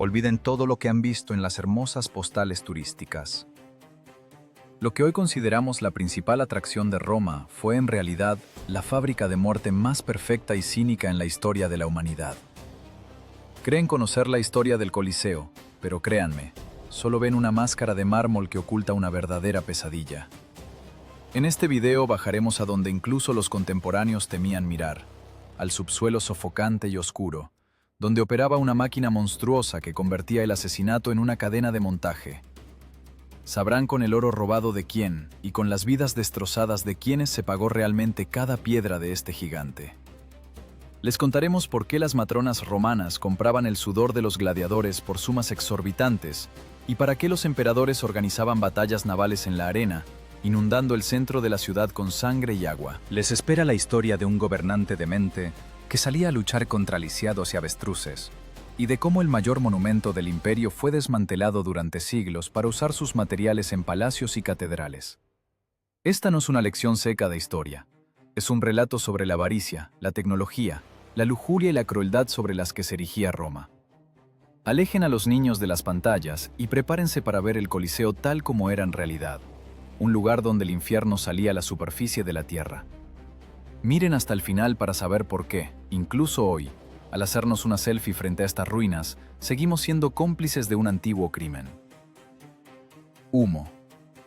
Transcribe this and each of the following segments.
olviden todo lo que han visto en las hermosas postales turísticas. Lo que hoy consideramos la principal atracción de Roma fue en realidad la fábrica de muerte más perfecta y cínica en la historia de la humanidad. Creen conocer la historia del Coliseo, pero créanme, solo ven una máscara de mármol que oculta una verdadera pesadilla. En este video bajaremos a donde incluso los contemporáneos temían mirar, al subsuelo sofocante y oscuro, donde operaba una máquina monstruosa que convertía el asesinato en una cadena de montaje. Sabrán con el oro robado de quién y con las vidas destrozadas de quienes se pagó realmente cada piedra de este gigante. Les contaremos por qué las matronas romanas compraban el sudor de los gladiadores por sumas exorbitantes y para qué los emperadores organizaban batallas navales en la arena, inundando el centro de la ciudad con sangre y agua. Les espera la historia de un gobernante demente que salía a luchar contra lisiados y avestruces, y de cómo el mayor monumento del imperio fue desmantelado durante siglos para usar sus materiales en palacios y catedrales. Esta no es una lección seca de historia, es un relato sobre la avaricia, la tecnología, la lujuria y la crueldad sobre las que se erigía Roma. Alejen a los niños de las pantallas y prepárense para ver el Coliseo tal como era en realidad, un lugar donde el infierno salía a la superficie de la tierra. Miren hasta el final para saber por qué, incluso hoy, al hacernos una selfie frente a estas ruinas, seguimos siendo cómplices de un antiguo crimen. Humo,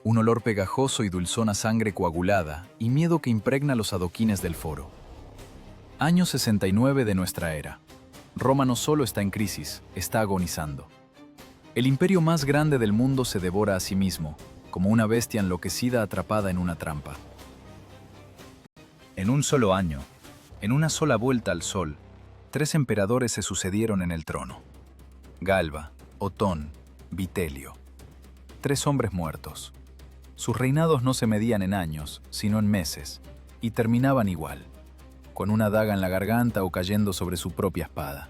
un olor pegajoso y dulzón a sangre coagulada y miedo que impregna los adoquines del foro. Año 69 de nuestra era. Roma no solo está en crisis, está agonizando. El imperio más grande del mundo se devora a sí mismo, como una bestia enloquecida atrapada en una trampa. En un solo año, en una sola vuelta al sol, 3 emperadores se sucedieron en el trono. Galba, Otón, Vitelio. 3 hombres muertos. Sus reinados no se medían en años, sino en meses, y terminaban igual, con una daga en la garganta o cayendo sobre su propia espada.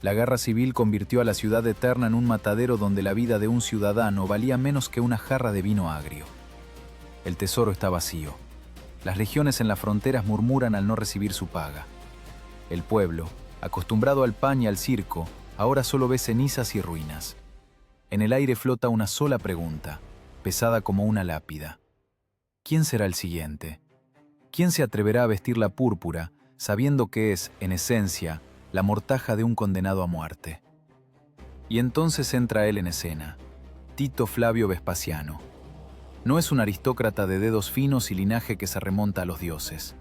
La guerra civil convirtió a la ciudad eterna en un matadero donde la vida de un ciudadano valía menos que una jarra de vino agrio. El tesoro está vacío. Las legiones en las fronteras murmuran al no recibir su paga. El pueblo, acostumbrado al pan y al circo, ahora solo ve cenizas y ruinas. En el aire flota una sola pregunta, pesada como una lápida. ¿Quién será el siguiente? ¿Quién se atreverá a vestir la púrpura, sabiendo que es, en esencia, la mortaja de un condenado a muerte? Y entonces entra él en escena, Tito Flavio Vespasiano. No es un aristócrata de dedos finos y linaje que se remonta a los dioses.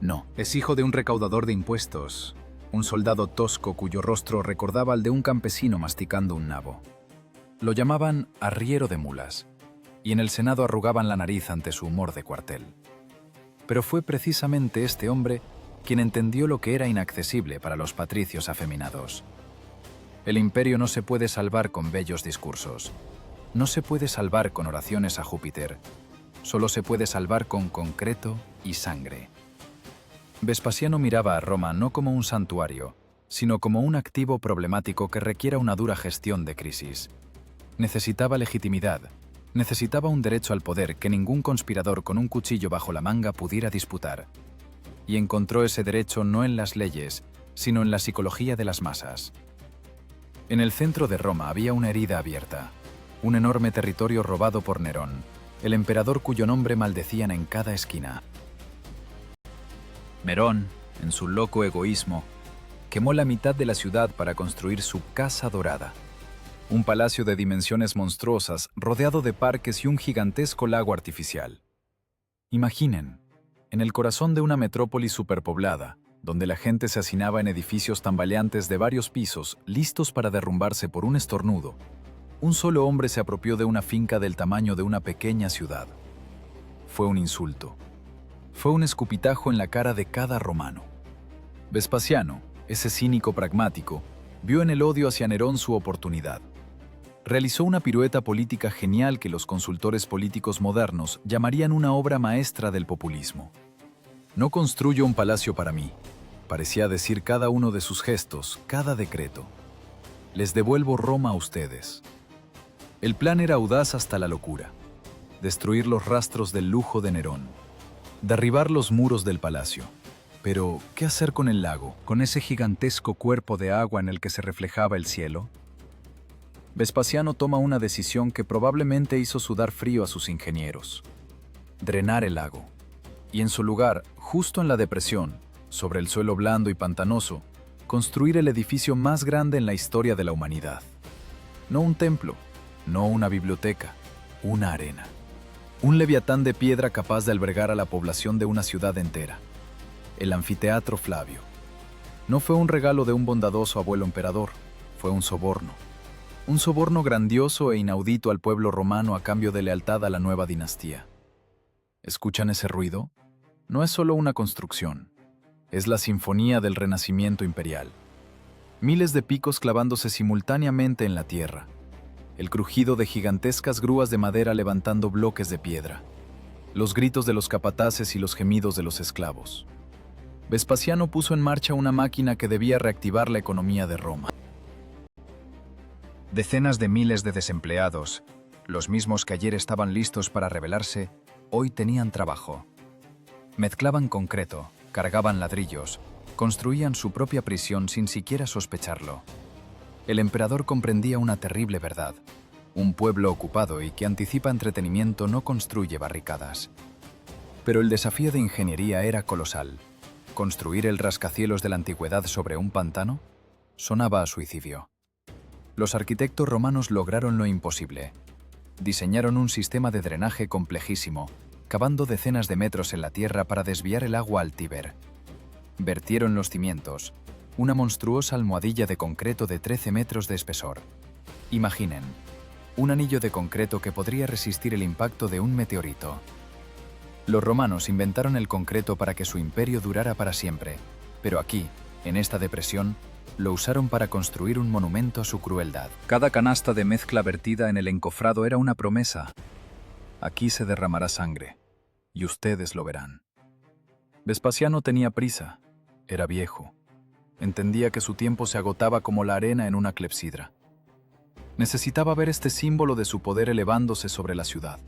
No, es hijo de un recaudador de impuestos, un soldado tosco cuyo rostro recordaba al de un campesino masticando un nabo. Lo llamaban arriero de mulas, y en el Senado arrugaban la nariz ante su humor de cuartel. Pero fue precisamente este hombre quien entendió lo que era inaccesible para los patricios afeminados. El imperio no se puede salvar con bellos discursos, no se puede salvar con oraciones a Júpiter, solo se puede salvar con concreto y sangre. Vespasiano miraba a Roma no como un santuario, sino como un activo problemático que requiera una dura gestión de crisis. Necesitaba legitimidad, necesitaba un derecho al poder que ningún conspirador con un cuchillo bajo la manga pudiera disputar. Y encontró ese derecho no en las leyes, sino en la psicología de las masas. En el centro de Roma había una herida abierta, un enorme territorio robado por Nerón, el emperador cuyo nombre maldecían en cada esquina. Nerón, en su loco egoísmo, quemó la mitad de la ciudad para construir su Casa Dorada, un palacio de dimensiones monstruosas rodeado de parques y un gigantesco lago artificial. Imaginen, en el corazón de una metrópoli superpoblada, donde la gente se hacinaba en edificios tambaleantes de varios pisos, listos para derrumbarse por un estornudo, un solo hombre se apropió de una finca del tamaño de una pequeña ciudad. Fue un insulto. Fue un escupitajo en la cara de cada romano. Vespasiano, ese cínico pragmático, vio en el odio hacia Nerón su oportunidad. Realizó una pirueta política genial que los consultores políticos modernos llamarían una obra maestra del populismo. No construyo un palacio para mí, parecía decir cada uno de sus gestos, cada decreto. Les devuelvo Roma a ustedes. El plan era audaz hasta la locura. Destruir los rastros del lujo de Nerón. Derribar los muros del palacio. Pero, ¿qué hacer con el lago, con ese gigantesco cuerpo de agua en el que se reflejaba el cielo? Vespasiano toma una decisión que probablemente hizo sudar frío a sus ingenieros: drenar el lago. Y en su lugar, justo en la depresión, sobre el suelo blando y pantanoso, construir el edificio más grande en la historia de la humanidad. No un templo, no una biblioteca, una arena. Un leviatán de piedra capaz de albergar a la población de una ciudad entera. El anfiteatro Flavio. No fue un regalo de un bondadoso abuelo emperador, fue un soborno. Un soborno grandioso e inaudito al pueblo romano a cambio de lealtad a la nueva dinastía. ¿Escuchan ese ruido? No es solo una construcción, es la sinfonía del renacimiento imperial. Miles de picos clavándose simultáneamente en la tierra. El crujido de gigantescas grúas de madera levantando bloques de piedra. Los gritos de los capataces y los gemidos de los esclavos. Vespasiano puso en marcha una máquina que debía reactivar la economía de Roma. Decenas de miles de desempleados, los mismos que ayer estaban listos para rebelarse, hoy tenían trabajo. Mezclaban concreto, cargaban ladrillos, construían su propia prisión sin siquiera sospecharlo. El emperador comprendía una terrible verdad: un pueblo ocupado y que anticipa entretenimiento no construye barricadas. Pero el desafío de ingeniería era colosal. ¿Construir el rascacielos de la antigüedad sobre un pantano? Sonaba a suicidio. Los arquitectos romanos lograron lo imposible. Diseñaron un sistema de drenaje complejísimo, cavando decenas de metros en la tierra para desviar el agua al Tíber. Vertieron los cimientos, una monstruosa almohadilla de concreto de 13 metros de espesor. Imaginen, un anillo de concreto que podría resistir el impacto de un meteorito. Los romanos inventaron el concreto para que su imperio durara para siempre, pero aquí, en esta depresión, lo usaron para construir un monumento a su crueldad. Cada canasta de mezcla vertida en el encofrado era una promesa. Aquí se derramará sangre, y ustedes lo verán. Vespasiano tenía prisa, era viejo. Entendía que su tiempo se agotaba como la arena en una clepsidra. Necesitaba ver este símbolo de su poder elevándose sobre la ciudad.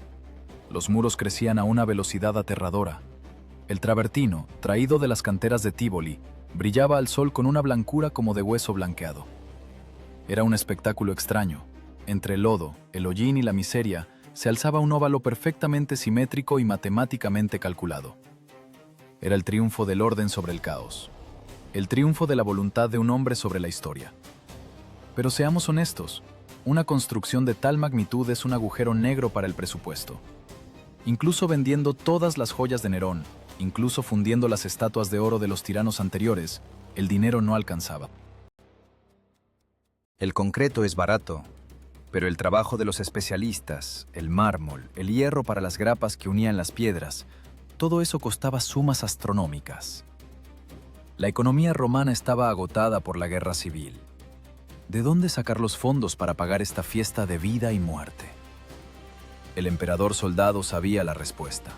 Los muros crecían a una velocidad aterradora. El travertino, traído de las canteras de Tívoli, brillaba al sol con una blancura como de hueso blanqueado. Era un espectáculo extraño. Entre el lodo, el hollín y la miseria, se alzaba un óvalo perfectamente simétrico y matemáticamente calculado. Era el triunfo del orden sobre el caos. El triunfo de la voluntad de un hombre sobre la historia. Pero seamos honestos, una construcción de tal magnitud es un agujero negro para el presupuesto. Incluso vendiendo todas las joyas de Nerón, incluso fundiendo las estatuas de oro de los tiranos anteriores, el dinero no alcanzaba. El concreto es barato, pero el trabajo de los especialistas, el mármol, el hierro para las grapas que unían las piedras, todo eso costaba sumas astronómicas. La economía romana estaba agotada por la guerra civil. ¿De dónde sacar los fondos para pagar esta fiesta de vida y muerte? El emperador soldado sabía la respuesta.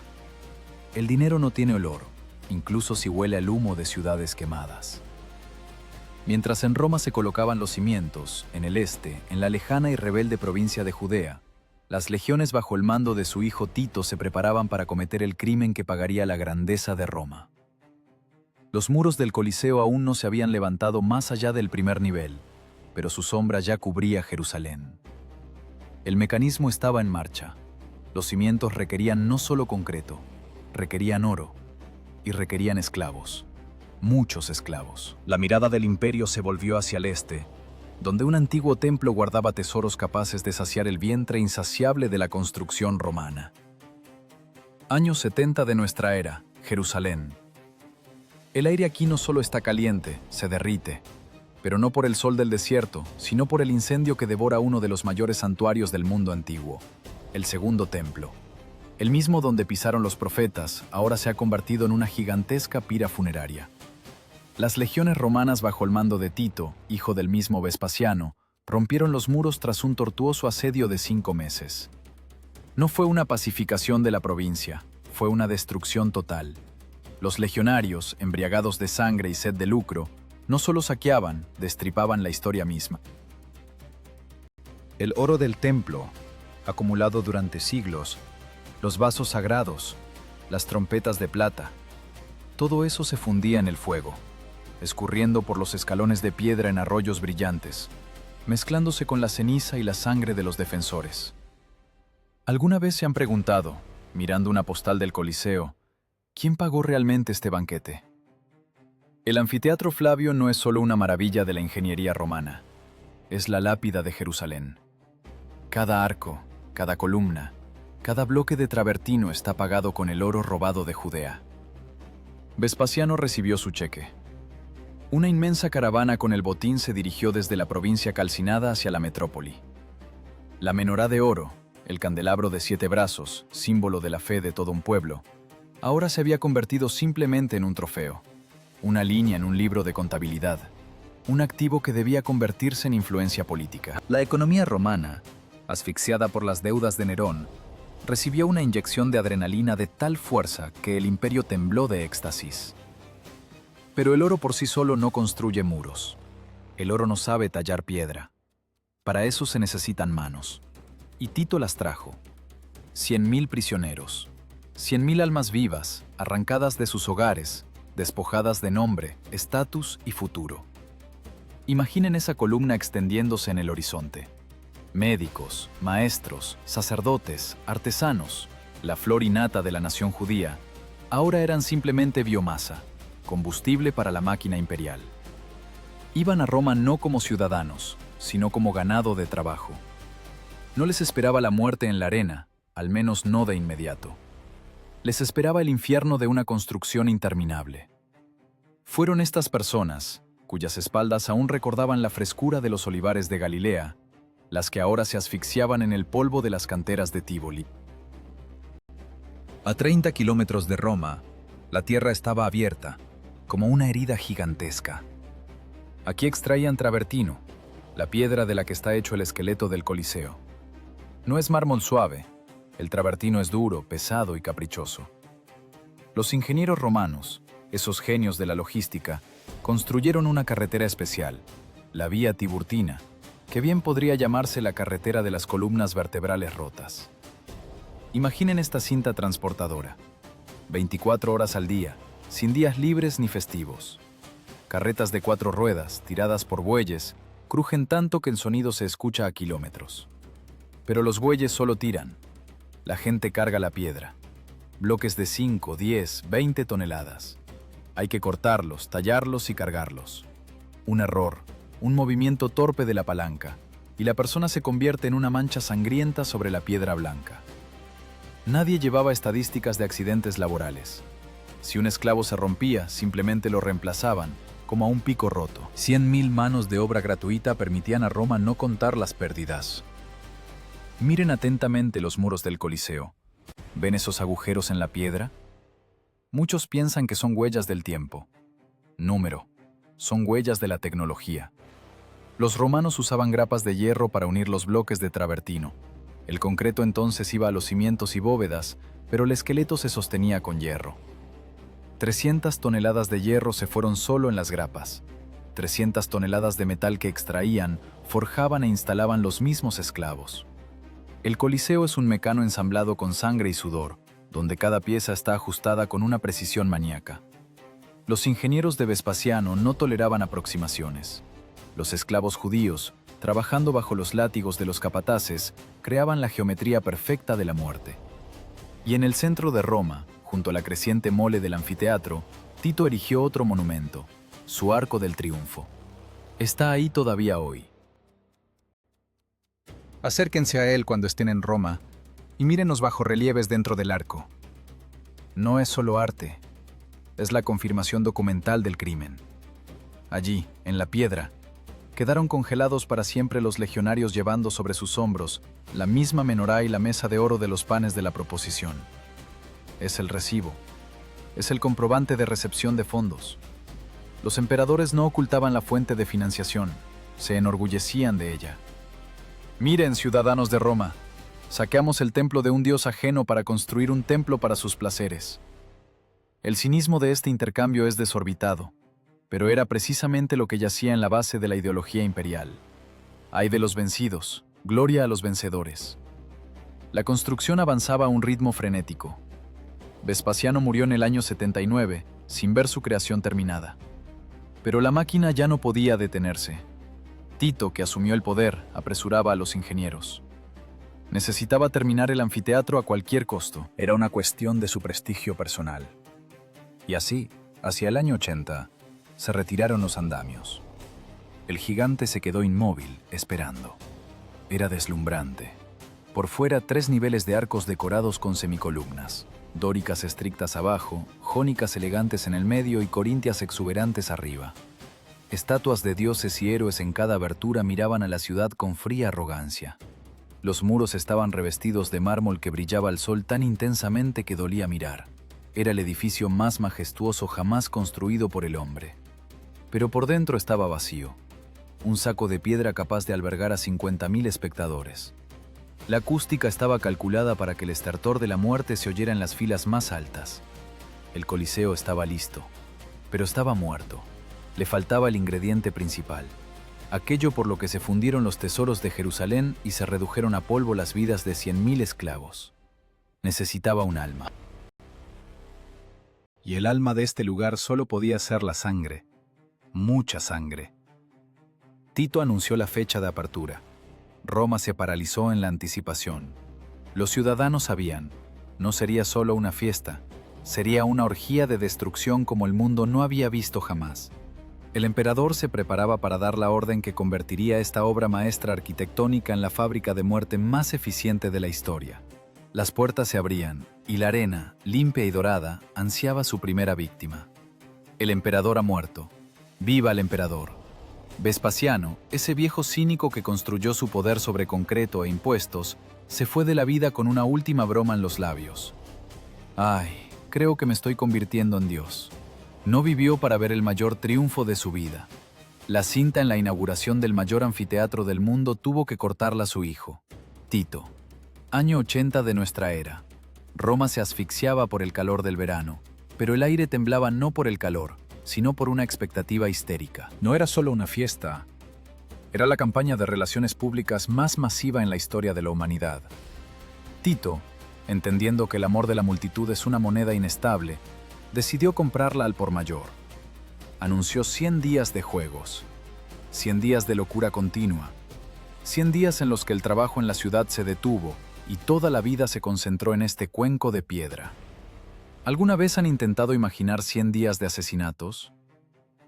El dinero no tiene olor, incluso si huele al humo de ciudades quemadas. Mientras en Roma se colocaban los cimientos, en el este, en la lejana y rebelde provincia de Judea, las legiones bajo el mando de su hijo Tito se preparaban para cometer el crimen que pagaría la grandeza de Roma. Los muros del Coliseo aún no se habían levantado más allá del primer nivel, pero su sombra ya cubría Jerusalén. El mecanismo estaba en marcha. Los cimientos requerían no solo concreto, requerían oro y requerían esclavos. Muchos esclavos. La mirada del imperio se volvió hacia el este, donde un antiguo templo guardaba tesoros capaces de saciar el vientre insaciable de la construcción romana. Años 70 de nuestra era, Jerusalén. El aire aquí no solo está caliente, se derrite, pero no por el sol del desierto, sino por el incendio que devora uno de los mayores santuarios del mundo antiguo, el Segundo Templo. El mismo donde pisaron los profetas, ahora se ha convertido en una gigantesca pira funeraria. Las legiones romanas bajo el mando de Tito, hijo del mismo Vespasiano, rompieron los muros tras un tortuoso asedio de 5 meses. No fue una pacificación de la provincia, fue una destrucción total. Los legionarios, embriagados de sangre y sed de lucro, no solo saqueaban, destripaban la historia misma. El oro del templo, acumulado durante siglos, los vasos sagrados, las trompetas de plata, todo eso se fundía en el fuego, escurriendo por los escalones de piedra en arroyos brillantes. mezclándose con la ceniza y la sangre de los defensores. ¿Alguna vez se han preguntado, mirando una postal del Coliseo, quién pagó realmente este banquete? El anfiteatro Flavio no es solo una maravilla de la ingeniería romana, es la lápida de Jerusalén. Cada arco, cada columna, cada bloque de travertino está pagado con el oro robado de Judea. Vespasiano recibió su cheque. Una inmensa caravana con el botín se dirigió desde la provincia calcinada hacia la metrópoli. La menorá de oro, el candelabro de 7 brazos, símbolo de la fe de todo un pueblo, ahora se había convertido simplemente en un trofeo, una línea en un libro de contabilidad, un activo que debía convertirse en influencia política. La economía romana, asfixiada por las deudas de Nerón, recibió una inyección de adrenalina de tal fuerza que el imperio tembló de éxtasis. Pero el oro por sí solo no construye muros. El oro no sabe tallar piedra. Para eso se necesitan manos. Y Tito las trajo. 100.000 prisioneros, 100.000 almas vivas, arrancadas de sus hogares, despojadas de nombre, estatus y futuro. Imaginen esa columna extendiéndose en el horizonte. Médicos, maestros, sacerdotes, artesanos, la flor innata de la nación judía, ahora eran simplemente biomasa, combustible para la máquina imperial. Iban a Roma no como ciudadanos, sino como ganado de trabajo. No les esperaba la muerte en la arena, al menos no de inmediato. Les esperaba el infierno de una construcción interminable. Fueron estas personas, cuyas espaldas aún recordaban la frescura de los olivares de Galilea, las que ahora se asfixiaban en el polvo de las canteras de Tívoli. A 30 kilómetros de Roma, la tierra estaba abierta, como una herida gigantesca. Aquí extraían travertino, la piedra de la que está hecho el esqueleto del Coliseo. No es mármol suave, el travertino es duro, pesado y caprichoso. Los ingenieros romanos, esos genios de la logística, construyeron una carretera especial, la Vía Tiburtina, que bien podría llamarse la carretera de las columnas vertebrales rotas. Imaginen esta cinta transportadora, 24 horas al día, sin días libres ni festivos. Carretas de 4 ruedas, tiradas por bueyes, crujen tanto que el sonido se escucha a kilómetros. Pero los bueyes solo tiran. La gente carga la piedra. Bloques de 5, 10, 20 toneladas. Hay que cortarlos, tallarlos y cargarlos. Un error, un movimiento torpe de la palanca, y la persona se convierte en una mancha sangrienta sobre la piedra blanca. Nadie llevaba estadísticas de accidentes laborales. Si un esclavo se rompía, simplemente lo reemplazaban, como a un pico roto. 100.000 manos de obra gratuita permitían a Roma no contar las pérdidas. Miren atentamente los muros del Coliseo. ¿Ven esos agujeros en la piedra? Muchos piensan que son huellas del tiempo. Número. Son huellas de la tecnología. Los romanos usaban grapas de hierro para unir los bloques de travertino. El concreto entonces iba a los cimientos y bóvedas, pero el esqueleto se sostenía con hierro. 300 toneladas de hierro se fueron solo en las grapas. 300 toneladas de metal que extraían, forjaban e instalaban los mismos esclavos. El Coliseo es un mecano ensamblado con sangre y sudor, donde cada pieza está ajustada con una precisión maníaca. Los ingenieros de Vespasiano no toleraban aproximaciones. Los esclavos judíos, trabajando bajo los látigos de los capataces, creaban la geometría perfecta de la muerte. Y en el centro de Roma, junto a la creciente mole del anfiteatro, Tito erigió otro monumento, su Arco del Triunfo. Está ahí todavía hoy. Acérquense a él cuando estén en Roma y miren los bajorrelieves dentro del arco. No es solo arte, es la confirmación documental del crimen. Allí, en la piedra, quedaron congelados para siempre los legionarios llevando sobre sus hombros la misma menorá y la mesa de oro de los panes de la proposición. Es el recibo, es el comprobante de recepción de fondos. Los emperadores no ocultaban la fuente de financiación, se enorgullecían de ella. Miren, ciudadanos de Roma, saqueamos el templo de un dios ajeno para construir un templo para sus placeres. El cinismo de este intercambio es desorbitado, pero era precisamente lo que yacía en la base de la ideología imperial. Ay de los vencidos, gloria a los vencedores. La construcción avanzaba a un ritmo frenético. Vespasiano murió en el año 79, sin ver su creación terminada. Pero la máquina ya no podía detenerse. Tito, que asumió el poder, apresuraba a los ingenieros. Necesitaba terminar el anfiteatro a cualquier costo. Era una cuestión de su prestigio personal. Y así, hacia el año 80, se retiraron los andamios. El gigante se quedó inmóvil, esperando. Era deslumbrante. Por fuera, 3 niveles de arcos decorados con semicolumnas, dóricas estrictas abajo, jónicas elegantes en el medio y corintias exuberantes arriba. Estatuas de dioses y héroes en cada abertura miraban a la ciudad con fría arrogancia. Los muros estaban revestidos de mármol que brillaba al sol tan intensamente que dolía mirar. Era el edificio más majestuoso jamás construido por el hombre. Pero por dentro estaba vacío. Un saco de piedra capaz de albergar a 50.000 espectadores. La acústica estaba calculada para que el estertor de la muerte se oyera en las filas más altas. El Coliseo estaba listo, pero estaba muerto. Le faltaba el ingrediente principal. Aquello por lo que se fundieron los tesoros de Jerusalén y se redujeron a polvo las vidas de 100.000 esclavos. Necesitaba un alma. Y el alma de este lugar solo podía ser la sangre. Mucha sangre. Tito anunció la fecha de apertura. Roma se paralizó en la anticipación. Los ciudadanos sabían, no sería solo una fiesta, sería una orgía de destrucción como el mundo no había visto jamás. El emperador se preparaba para dar la orden que convertiría esta obra maestra arquitectónica en la fábrica de muerte más eficiente de la historia. Las puertas se abrían, y la arena, limpia y dorada, ansiaba su primera víctima. El emperador ha muerto. ¡Viva el emperador! Vespasiano, ese viejo cínico que construyó su poder sobre concreto e impuestos, se fue de la vida con una última broma en los labios. Ay, creo que me estoy convirtiendo en Dios. No vivió para ver el mayor triunfo de su vida. La cinta en la inauguración del mayor anfiteatro del mundo tuvo que cortarla su hijo, Tito. Año 80 de nuestra era. Roma se asfixiaba por el calor del verano, pero el aire temblaba no por el calor, sino por una expectativa histérica. No era solo una fiesta, era la campaña de relaciones públicas más masiva en la historia de la humanidad. Tito, entendiendo que el amor de la multitud es una moneda inestable, decidió comprarla al por mayor. Anunció 100 días de juegos, 100 días de locura continua, 100 días en los que el trabajo en la ciudad se detuvo y toda la vida se concentró en este cuenco de piedra. ¿Alguna vez han intentado imaginar 100 días de asesinatos?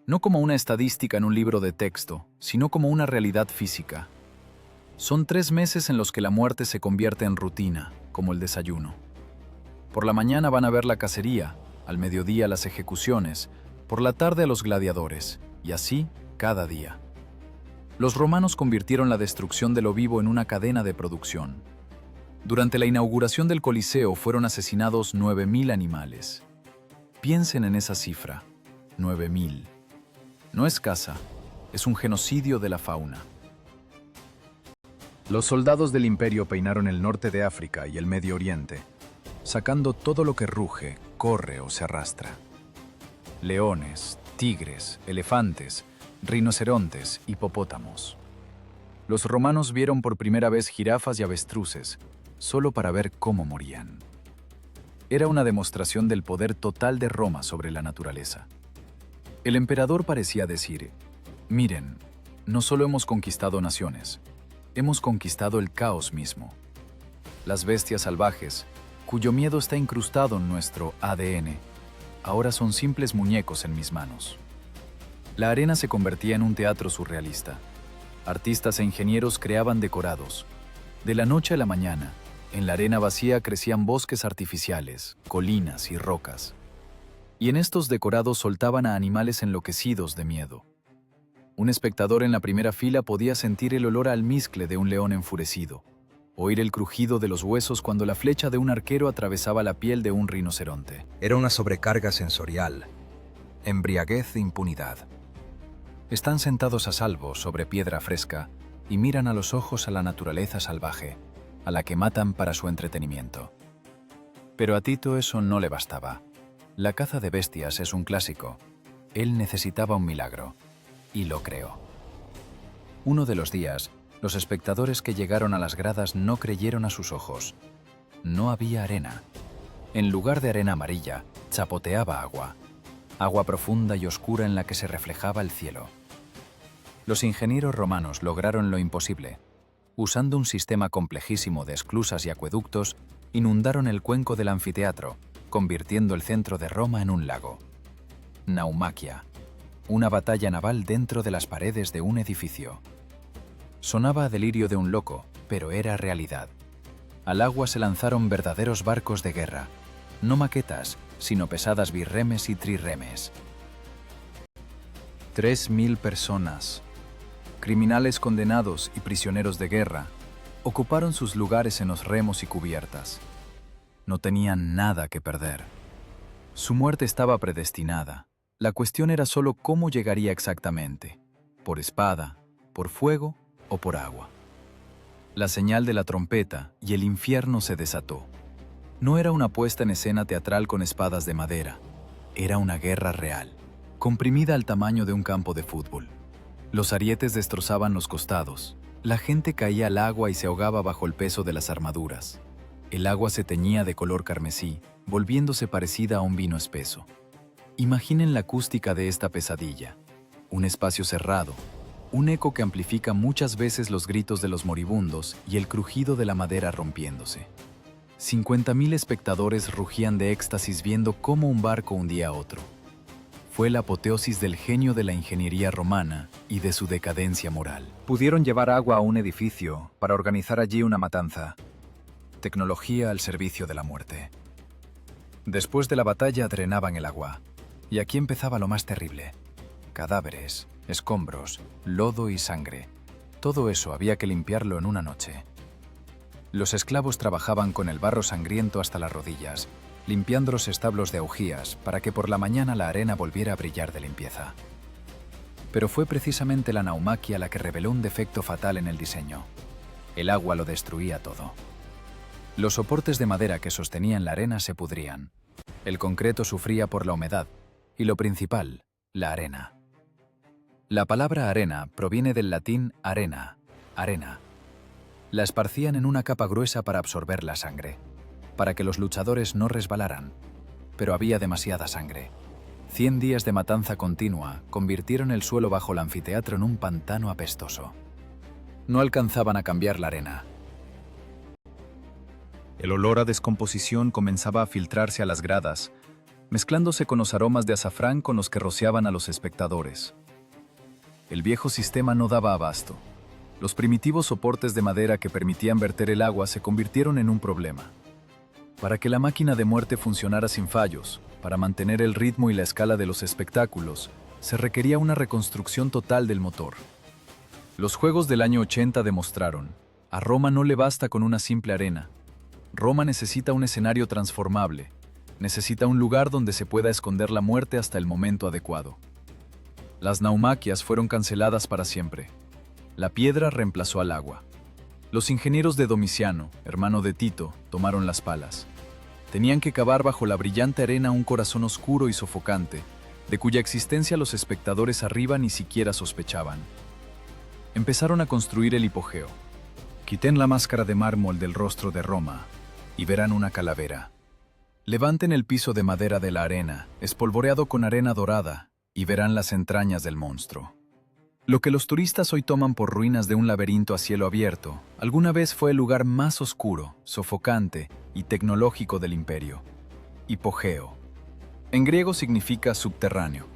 No como una estadística en un libro de texto, sino como una realidad física. Son 3 meses en los que la muerte se convierte en rutina, como el desayuno. Por la mañana van a ver la cacería, al mediodía las ejecuciones, por la tarde a los gladiadores, y así cada día. Los romanos convirtieron la destrucción de lo vivo en una cadena de producción. Durante la inauguración del Coliseo fueron asesinados 9.000 animales. Piensen en esa cifra, 9.000. No es caza, es un genocidio de la fauna. Los soldados del imperio peinaron el norte de África y el Medio Oriente, sacando todo lo que ruge, corre o se arrastra. Leones, tigres, elefantes, rinocerontes, hipopótamos. Los romanos vieron por primera vez jirafas y avestruces, solo para ver cómo morían. Era una demostración del poder total de Roma sobre la naturaleza. El emperador parecía decir, miren, no solo hemos conquistado naciones, hemos conquistado el caos mismo. Las bestias salvajes, cuyo miedo está incrustado en nuestro ADN, ahora son simples muñecos en mis manos. La arena se convertía en un teatro surrealista. Artistas e ingenieros creaban decorados. De la noche a la mañana, en la arena vacía crecían bosques artificiales, colinas y rocas. Y en estos decorados soltaban a animales enloquecidos de miedo. Un espectador en la primera fila podía sentir el olor a almizcle de un león enfurecido, oír el crujido de los huesos cuando la flecha de un arquero atravesaba la piel de un rinoceronte. Era una sobrecarga sensorial, embriaguez e impunidad. Están sentados a salvo sobre piedra fresca y miran a los ojos a la naturaleza salvaje, a la que matan para su entretenimiento. Pero a Tito eso no le bastaba. La caza de bestias es un clásico. Él necesitaba un milagro, y lo creó. Uno de los días, los espectadores que llegaron a las gradas no creyeron a sus ojos. No había arena. En lugar de arena amarilla, chapoteaba agua. Agua profunda y oscura en la que se reflejaba el cielo. Los ingenieros romanos lograron lo imposible. Usando un sistema complejísimo de esclusas y acueductos, inundaron el cuenco del anfiteatro, convirtiendo el centro de Roma en un lago. Naumaquia, una batalla naval dentro de las paredes de un edificio. Sonaba a delirio de un loco, pero era realidad. Al agua se lanzaron verdaderos barcos de guerra, no maquetas, sino pesadas birremes y trirremes. 3.000 personas, criminales condenados y prisioneros de guerra, ocuparon sus lugares en los remos y cubiertas. No tenían nada que perder. Su muerte estaba predestinada. La cuestión era solo cómo llegaría exactamente, por espada, por fuego o por agua. La señal de la trompeta y el infierno se desató. No era una puesta en escena teatral con espadas de madera. Era una guerra real, comprimida al tamaño de un campo de fútbol. Los arietes destrozaban los costados. La gente caía al agua y se ahogaba bajo el peso de las armaduras. El agua se teñía de color carmesí, volviéndose parecida a un vino espeso. Imaginen la acústica de esta pesadilla. Un espacio cerrado, un eco que amplifica muchas veces los gritos de los moribundos y el crujido de la madera rompiéndose. 50.000 espectadores rugían de éxtasis viendo cómo un barco hundía a otro. Fue la apoteosis del genio de la ingeniería romana y de su decadencia moral. Pudieron llevar agua a un edificio para organizar allí una matanza. Tecnología al servicio de la muerte. Después de la batalla drenaban el agua. Y aquí empezaba lo más terrible. Cadáveres, escombros, lodo y sangre. Todo eso había que limpiarlo en una noche. Los esclavos trabajaban con el barro sangriento hasta las rodillas, limpiando los establos de augías para que por la mañana la arena volviera a brillar de limpieza. Pero fue precisamente la naumaquia la que reveló un defecto fatal en el diseño. El agua lo destruía todo. Los soportes de madera que sostenían la arena se pudrían. El concreto sufría por la humedad. Y lo principal, la arena. La palabra arena proviene del latín arena, arena. La esparcían en una capa gruesa para absorber la sangre, para que los luchadores no resbalaran. Pero había demasiada sangre. 100 días de matanza continua convirtieron el suelo bajo el anfiteatro en un pantano apestoso. No alcanzaban a cambiar la arena. El olor a descomposición comenzaba a filtrarse a las gradas, mezclándose con los aromas de azafrán con los que rociaban a los espectadores. El viejo sistema no daba abasto. Los primitivos soportes de madera que permitían verter el agua se convirtieron en un problema. Para que la máquina de muerte funcionara sin fallos, para mantener el ritmo y la escala de los espectáculos, se requería una reconstrucción total del motor. Los Juegos del año 80 demostraron, a Roma no le basta con una simple arena. Roma necesita un escenario transformable. Necesita un lugar donde se pueda esconder la muerte hasta el momento adecuado. Las naumaquias fueron canceladas para siempre. La piedra reemplazó al agua. Los ingenieros de Domiciano, hermano de Tito, tomaron las palas. Tenían que cavar bajo la brillante arena un corazón oscuro y sofocante, de cuya existencia los espectadores arriba ni siquiera sospechaban. Empezaron a construir el hipogeo. Quiten la máscara de mármol del rostro de Roma y verán una calavera. Levanten el piso de madera de la arena, espolvoreado con arena dorada, y verán las entrañas del monstruo. Lo que los turistas hoy toman por ruinas de un laberinto a cielo abierto, alguna vez fue el lugar más oscuro, sofocante y tecnológico del imperio. Hipogeo. En griego significa subterráneo,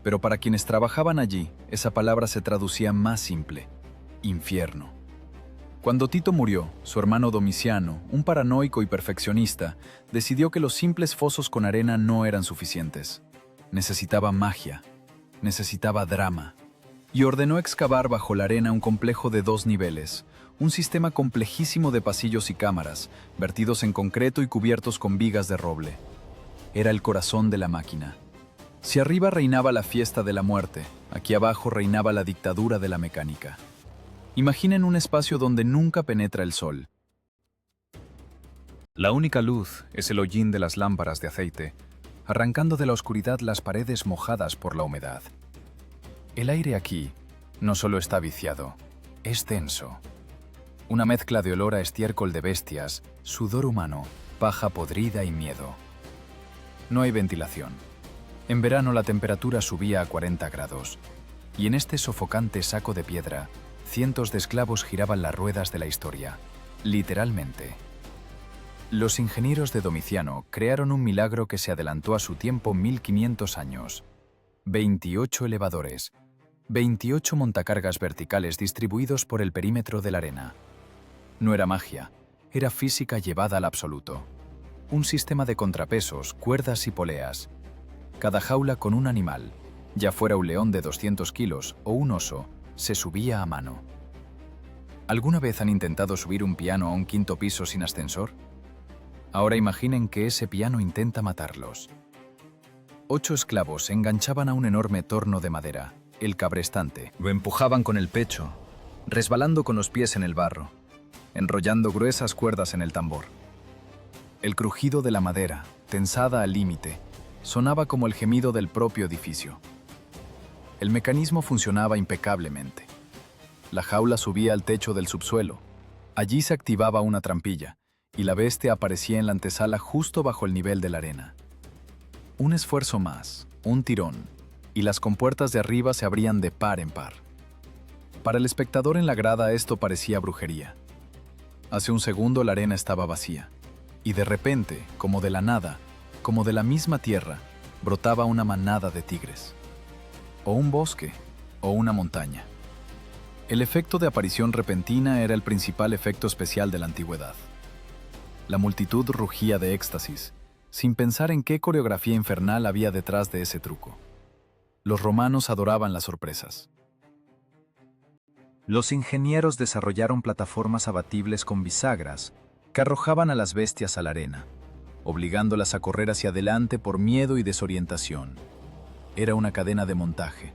pero para quienes trabajaban allí, esa palabra se traducía más simple: infierno. Cuando Tito murió, su hermano Domiciano, un paranoico y perfeccionista, decidió que los simples fosos con arena no eran suficientes. Necesitaba magia, necesitaba drama, y ordenó excavar bajo la arena un complejo de 2 niveles, un sistema complejísimo de pasillos y cámaras, vertidos en concreto y cubiertos con vigas de roble. Era el corazón de la máquina. Si arriba reinaba la fiesta de la muerte, aquí abajo reinaba la dictadura de la mecánica. Imaginen un espacio donde nunca penetra el sol. La única luz es el hollín de las lámparas de aceite, arrancando de la oscuridad las paredes mojadas por la humedad. El aire aquí no solo está viciado, es denso. Una mezcla de olor a estiércol de bestias, sudor humano, paja podrida y miedo. No hay ventilación. En verano la temperatura subía a 40 grados. Y en este sofocante saco de piedra, cientos de esclavos giraban las ruedas de la historia, literalmente. Los ingenieros de Domiciano crearon un milagro que se adelantó a su tiempo 1500 años. 28 elevadores, 28 montacargas verticales distribuidos por el perímetro de la arena. No era magia, era física llevada al absoluto. Un sistema de contrapesos, cuerdas y poleas. Cada jaula con un animal, ya fuera un león de 200 kilos o un oso, se subía a mano. ¿Alguna vez han intentado subir un piano a un quinto piso sin ascensor? Ahora imaginen que ese piano intenta matarlos. 8 esclavos se enganchaban a un enorme torno de madera, el cabrestante. Lo empujaban con el pecho, resbalando con los pies en el barro, enrollando gruesas cuerdas en el tambor. El crujido de la madera, tensada al límite, sonaba como el gemido del propio edificio. El mecanismo funcionaba impecablemente. La jaula subía al techo del subsuelo. Allí se activaba una trampilla, y la bestia aparecía en la antesala justo bajo el nivel de la arena. Un esfuerzo más, un tirón, y las compuertas de arriba se abrían de par en par. Para el espectador en la grada esto parecía brujería. Hace un segundo la arena estaba vacía, y de repente, como de la nada, como de la misma tierra, brotaba una manada de tigres. O un bosque, o una montaña. El efecto de aparición repentina era el principal efecto especial de la antigüedad. La multitud rugía de éxtasis, sin pensar en qué coreografía infernal había detrás de ese truco. Los romanos adoraban las sorpresas. Los ingenieros desarrollaron plataformas abatibles con bisagras que arrojaban a las bestias a la arena, obligándolas a correr hacia adelante por miedo y desorientación. Era una cadena de montaje.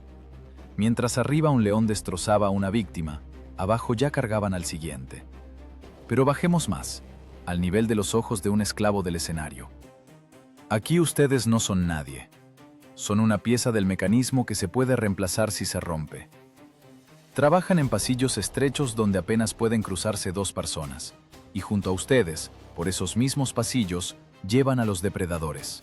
Mientras arriba un león destrozaba a una víctima, abajo ya cargaban al siguiente. Pero bajemos más, al nivel de los ojos de un esclavo del escenario. Aquí ustedes no son nadie. Son una pieza del mecanismo que se puede reemplazar si se rompe. Trabajan en pasillos estrechos donde apenas pueden cruzarse 2 personas, y junto a ustedes, por esos mismos pasillos, llevan a los depredadores.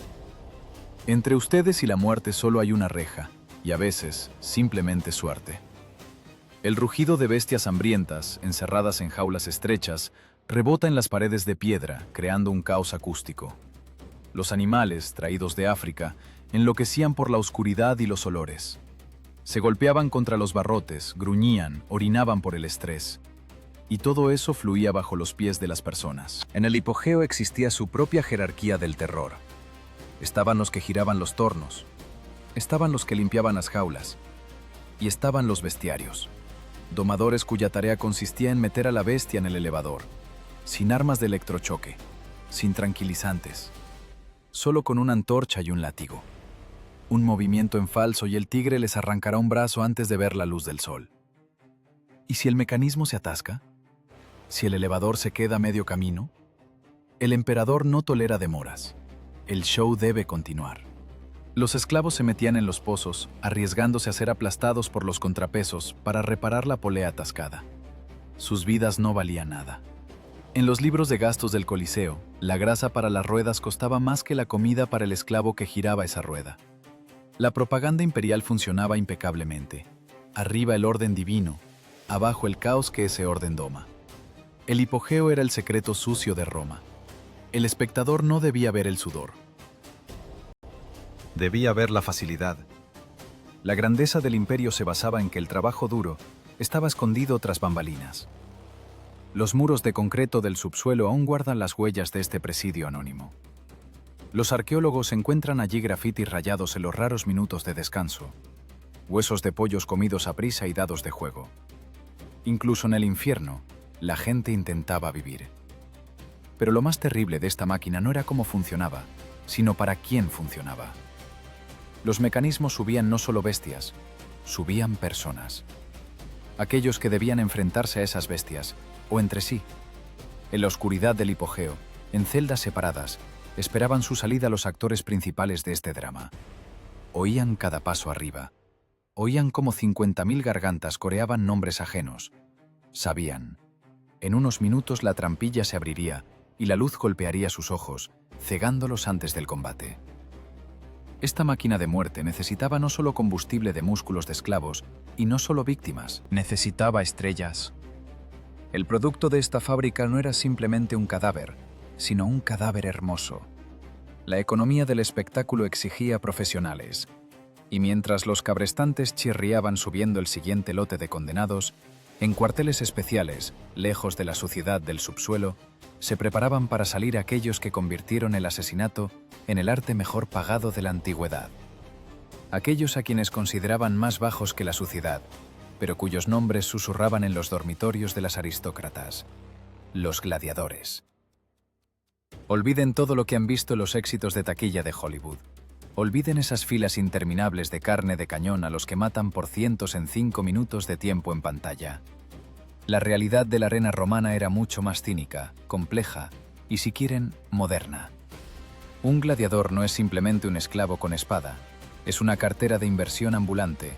Entre ustedes y la muerte solo hay una reja, y a veces, simplemente suerte. El rugido de bestias hambrientas, encerradas en jaulas estrechas, rebota en las paredes de piedra, creando un caos acústico. Los animales, traídos de África, enloquecían por la oscuridad y los olores. Se golpeaban contra los barrotes, gruñían, orinaban por el estrés. Y todo eso fluía bajo los pies de las personas. En el hipogeo existía su propia jerarquía del terror. Estaban los que giraban los tornos, estaban los que limpiaban las jaulas, y estaban los bestiarios, domadores cuya tarea consistía en meter a la bestia en el elevador, sin armas de electrochoque, sin tranquilizantes, solo con una antorcha y un látigo. Un movimiento en falso y el tigre les arrancará un brazo antes de ver la luz del sol. ¿Y si el mecanismo se atasca? ¿Si el elevador se queda a medio camino? El emperador no tolera demoras. El show debe continuar. Los esclavos se metían en los pozos, arriesgándose a ser aplastados por los contrapesos para reparar la polea atascada. Sus vidas no valían nada. En los libros de gastos del Coliseo, la grasa para las ruedas costaba más que la comida para el esclavo que giraba esa rueda. La propaganda imperial funcionaba impecablemente. Arriba el orden divino, abajo el caos que ese orden doma. El hipogeo era el secreto sucio de Roma. El espectador no debía ver el sudor. Debía ver la facilidad. La grandeza del imperio se basaba en que el trabajo duro estaba escondido tras bambalinas. Los muros de concreto del subsuelo aún guardan las huellas de este presidio anónimo. Los arqueólogos encuentran allí grafitis rayados en los raros minutos de descanso, huesos de pollos comidos a prisa y dados de juego. Incluso en el infierno, la gente intentaba vivir. Pero lo más terrible de esta máquina no era cómo funcionaba, sino para quién funcionaba. Los mecanismos subían no solo bestias, subían personas. Aquellos que debían enfrentarse a esas bestias, o entre sí. En la oscuridad del hipogeo, en celdas separadas, esperaban su salida los actores principales de este drama. Oían cada paso arriba. Oían cómo 50.000 gargantas coreaban nombres ajenos. Sabían. En unos minutos la trampilla se abriría y la luz golpearía sus ojos, cegándolos antes del combate. Esta máquina de muerte necesitaba no solo combustible de músculos de esclavos y no solo víctimas. Necesitaba estrellas. El producto de esta fábrica no era simplemente un cadáver, sino un cadáver hermoso. La economía del espectáculo exigía profesionales, y mientras los cabrestantes chirriaban subiendo el siguiente lote de condenados, en cuarteles especiales, lejos de la suciedad del subsuelo, se preparaban para salir aquellos que convirtieron el asesinato en el arte mejor pagado de la antigüedad. Aquellos a quienes consideraban más bajos que la suciedad, pero cuyos nombres susurraban en los dormitorios de las aristócratas: los gladiadores. Olviden todo lo que han visto en los éxitos de taquilla de Hollywood. Olviden esas filas interminables de carne de cañón a los que matan por cientos en 5 minutos de tiempo en pantalla. La realidad de la arena romana era mucho más cínica, compleja y, si quieren, moderna. Un gladiador no es simplemente un esclavo con espada, es una cartera de inversión ambulante,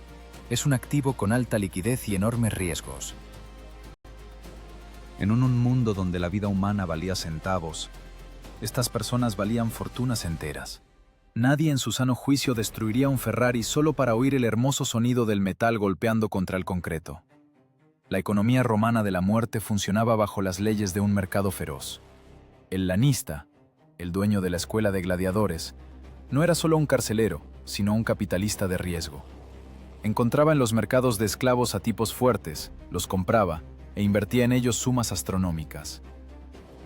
es un activo con alta liquidez y enormes riesgos. En un mundo donde la vida humana valía centavos, estas personas valían fortunas enteras. Nadie en su sano juicio destruiría un Ferrari solo para oír el hermoso sonido del metal golpeando contra el concreto. La economía romana de la muerte funcionaba bajo las leyes de un mercado feroz. El lanista, el dueño de la escuela de gladiadores, no era solo un carcelero, sino un capitalista de riesgo. Encontraba en los mercados de esclavos a tipos fuertes, los compraba e invertía en ellos sumas astronómicas.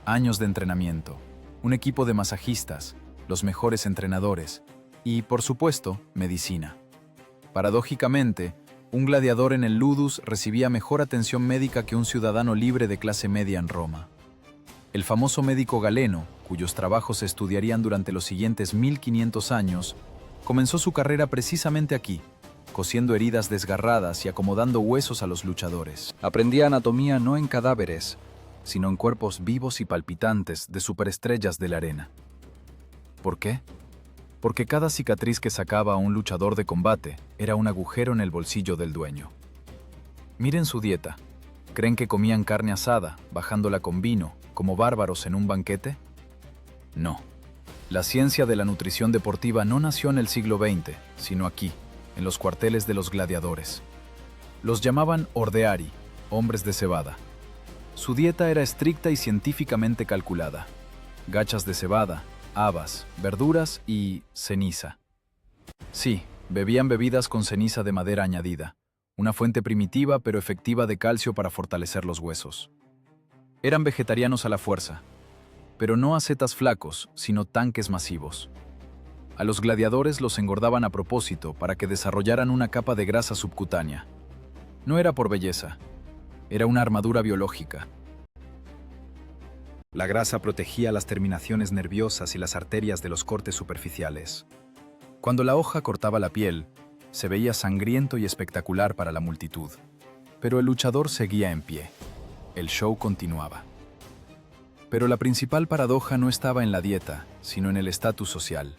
Años de entrenamiento, un equipo de masajistas, los mejores entrenadores y, por supuesto, medicina. Paradójicamente, un gladiador en el ludus recibía mejor atención médica que un ciudadano libre de clase media en Roma. El famoso médico Galeno, cuyos trabajos se estudiarían durante los siguientes 1500 años, comenzó su carrera precisamente aquí, cosiendo heridas desgarradas y acomodando huesos a los luchadores. Aprendía anatomía no en cadáveres, sino en cuerpos vivos y palpitantes de superestrellas de la arena. ¿Por qué? Porque cada cicatriz que sacaba a un luchador de combate era un agujero en el bolsillo del dueño. Miren su dieta. ¿Creen que comían carne asada, bajándola con vino, como bárbaros en un banquete? No. La ciencia de la nutrición deportiva no nació en el siglo XX, sino aquí, en los cuarteles de los gladiadores. Los llamaban ordeari, hombres de cebada. Su dieta era estricta y científicamente calculada. Gachas de cebada, habas, verduras y ceniza. Sí, bebían bebidas con ceniza de madera añadida, una fuente primitiva pero efectiva de calcio para fortalecer los huesos. Eran vegetarianos a la fuerza, pero no ascetas flacos, sino tanques masivos. A los gladiadores los engordaban a propósito para que desarrollaran una capa de grasa subcutánea. No era por belleza, era una armadura biológica. La grasa protegía las terminaciones nerviosas y las arterias de los cortes superficiales. Cuando la hoja cortaba la piel, se veía sangriento y espectacular para la multitud. Pero el luchador seguía en pie. El show continuaba. Pero la principal paradoja no estaba en la dieta, sino en el estatus social.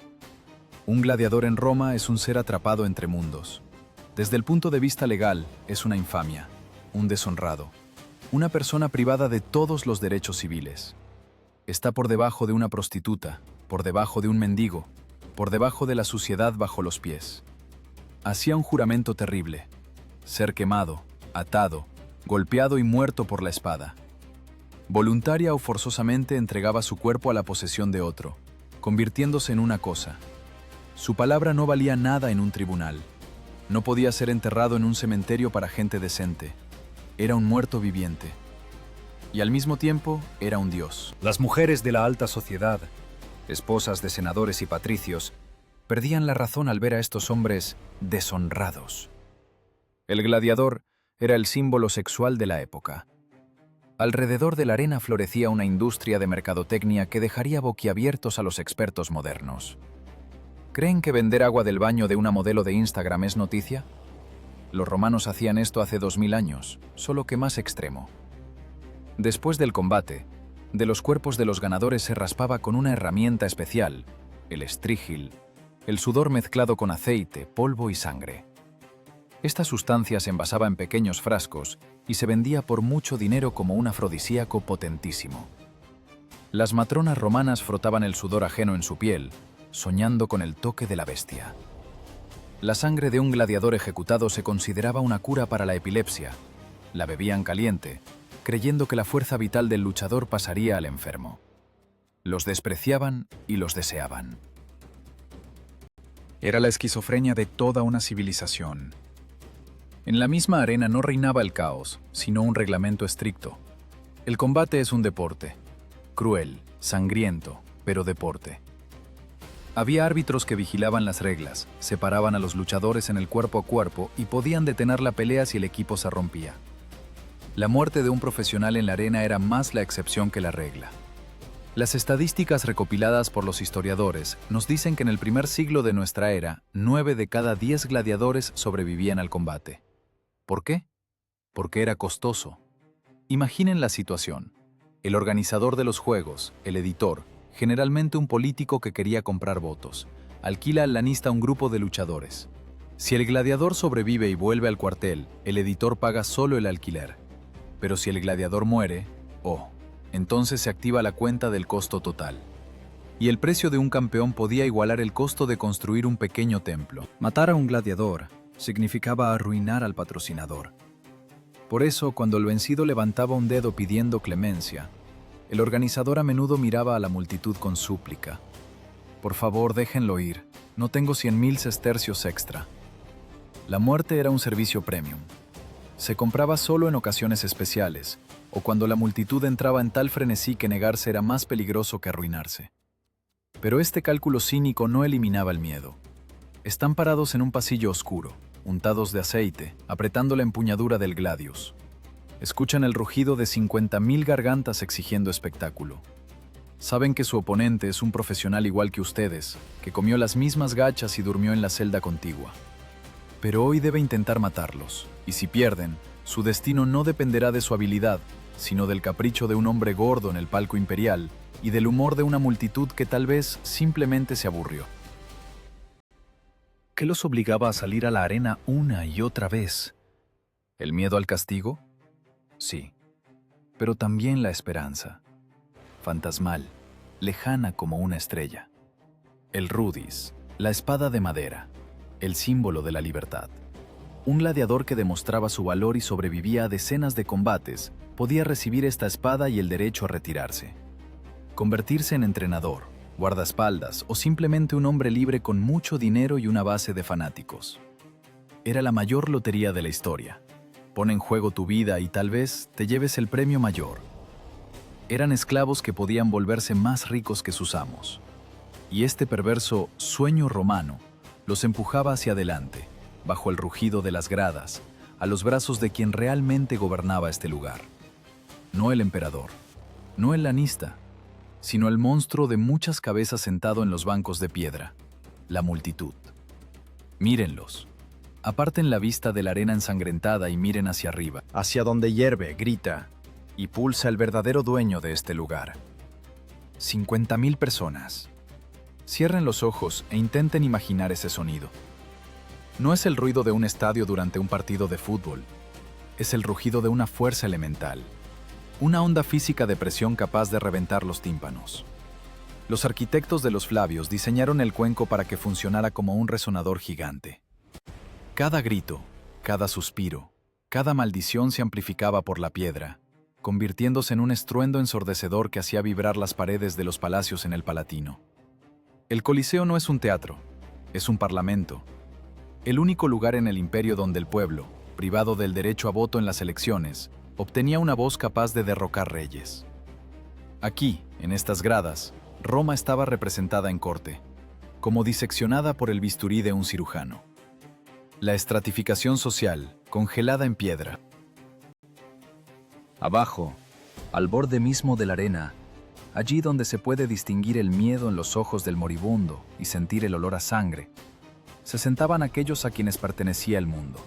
Un gladiador en Roma es un ser atrapado entre mundos. Desde el punto de vista legal, es una infamia, un deshonrado, una persona privada de todos los derechos civiles. Está por debajo de una prostituta, por debajo de un mendigo, por debajo de la suciedad bajo los pies. Hacía un juramento terrible: ser quemado, atado, golpeado y muerto por la espada. Voluntaria o forzosamente entregaba su cuerpo a la posesión de otro, convirtiéndose en una cosa. Su palabra no valía nada en un tribunal. No podía ser enterrado en un cementerio para gente decente. Era un muerto viviente. Y al mismo tiempo era un dios. Las mujeres de la alta sociedad, esposas de senadores y patricios, perdían la razón al ver a estos hombres deshonrados. El gladiador era el símbolo sexual de la época. Alrededor de la arena florecía una industria de mercadotecnia que dejaría boquiabiertos a los expertos modernos. ¿Creen que vender agua del baño de una modelo de Instagram es noticia? Los romanos hacían esto hace 2000 años, solo que más extremo. Después del combate, de los cuerpos de los ganadores se raspaba con una herramienta especial, el estrígil, el sudor mezclado con aceite, polvo y sangre. Esta sustancia se envasaba en pequeños frascos y se vendía por mucho dinero como un afrodisíaco potentísimo. Las matronas romanas frotaban el sudor ajeno en su piel, soñando con el toque de la bestia. La sangre de un gladiador ejecutado se consideraba una cura para la epilepsia. La bebían caliente, creyendo que la fuerza vital del luchador pasaría al enfermo. Los despreciaban y los deseaban. Era la esquizofrenia de toda una civilización. En la misma arena no reinaba el caos, sino un reglamento estricto. El combate es un deporte, cruel, sangriento, pero deporte. Había árbitros que vigilaban las reglas, separaban a los luchadores en el cuerpo a cuerpo y podían detener la pelea si el equipo se rompía. La muerte de un profesional en la arena era más la excepción que la regla. Las estadísticas recopiladas por los historiadores nos dicen que en el primer siglo de nuestra era, 9 de cada 10 gladiadores sobrevivían al combate. ¿Por qué? Porque era costoso. Imaginen la situación. El organizador de los juegos, el editor, generalmente un político que quería comprar votos, alquila al lanista a un grupo de luchadores. Si el gladiador sobrevive y vuelve al cuartel, el editor paga solo el alquiler. Pero si el gladiador muere, entonces se activa la cuenta del costo total. Y el precio de un campeón podía igualar el costo de construir un pequeño templo. Matar a un gladiador significaba arruinar al patrocinador. Por eso, cuando el vencido levantaba un dedo pidiendo clemencia, el organizador a menudo miraba a la multitud con súplica. Por favor, déjenlo ir. No tengo 100,000 sestercios extra. La muerte era un servicio premium. Se compraba solo en ocasiones especiales, o cuando la multitud entraba en tal frenesí que negarse era más peligroso que arruinarse. Pero este cálculo cínico no eliminaba el miedo. Están parados en un pasillo oscuro, untados de aceite, apretando la empuñadura del gladius. Escuchan el rugido de 50,000 gargantas exigiendo espectáculo. Saben que su oponente es un profesional igual que ustedes, que comió las mismas gachas y durmió en la celda contigua. Pero hoy debe intentar matarlos, y si pierden, su destino no dependerá de su habilidad, sino del capricho de un hombre gordo en el palco imperial y del humor de una multitud que tal vez simplemente se aburrió. ¿Qué los obligaba a salir a la arena una y otra vez? ¿El miedo al castigo? Sí, pero también la esperanza. Fantasmal, lejana como una estrella. El rudis, la espada de madera, el símbolo de la libertad. Un gladiador que demostraba su valor y sobrevivía a decenas de combates podía recibir esta espada y el derecho a retirarse. Convertirse en entrenador, guardaespaldas o simplemente un hombre libre con mucho dinero y una base de fanáticos. Era la mayor lotería de la historia. Pon en juego tu vida y tal vez te lleves el premio mayor. Eran esclavos que podían volverse más ricos que sus amos. Y este perverso sueño romano los empujaba hacia adelante, bajo el rugido de las gradas, a los brazos de quien realmente gobernaba este lugar. No el emperador, no el lanista, sino el monstruo de muchas cabezas sentado en los bancos de piedra, la multitud. Mírenlos. Aparten la vista de la arena ensangrentada y miren hacia arriba, hacia donde hierve, grita y pulsa el verdadero dueño de este lugar. 50,000 personas. Cierren los ojos e intenten imaginar ese sonido. No es el ruido de un estadio durante un partido de fútbol. Es el rugido de una fuerza elemental. Una onda física de presión capaz de reventar los tímpanos. Los arquitectos de los Flavios diseñaron el cuenco para que funcionara como un resonador gigante. Cada grito, cada suspiro, cada maldición se amplificaba por la piedra, convirtiéndose en un estruendo ensordecedor que hacía vibrar las paredes de los palacios en el Palatino. El Coliseo no es un teatro, es un parlamento. El único lugar en el imperio donde el pueblo, privado del derecho a voto en las elecciones, obtenía una voz capaz de derrocar reyes. Aquí, en estas gradas, Roma estaba representada en corte, como diseccionada por el bisturí de un cirujano. La estratificación social, congelada en piedra. Abajo, al borde mismo de la arena, allí donde se puede distinguir el miedo en los ojos del moribundo y sentir el olor a sangre, se sentaban aquellos a quienes pertenecía el mundo.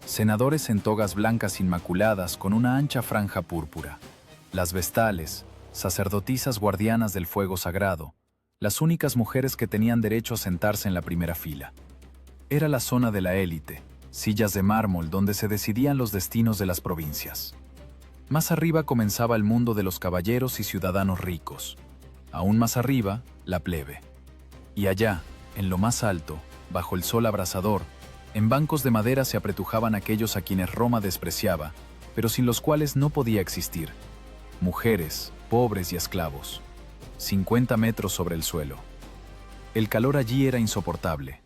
Senadores en togas blancas inmaculadas con una ancha franja púrpura, las vestales, sacerdotisas guardianas del fuego sagrado, las únicas mujeres que tenían derecho a sentarse en la primera fila. Era la zona de la élite, sillas de mármol donde se decidían los destinos de las provincias. Más arriba comenzaba el mundo de los caballeros y ciudadanos ricos. Aún más arriba, la plebe. Y allá, en lo más alto, bajo el sol abrasador, en bancos de madera se apretujaban aquellos a quienes Roma despreciaba, pero sin los cuales no podía existir. Mujeres, pobres y esclavos. 50 metros sobre el suelo. El calor allí era insoportable.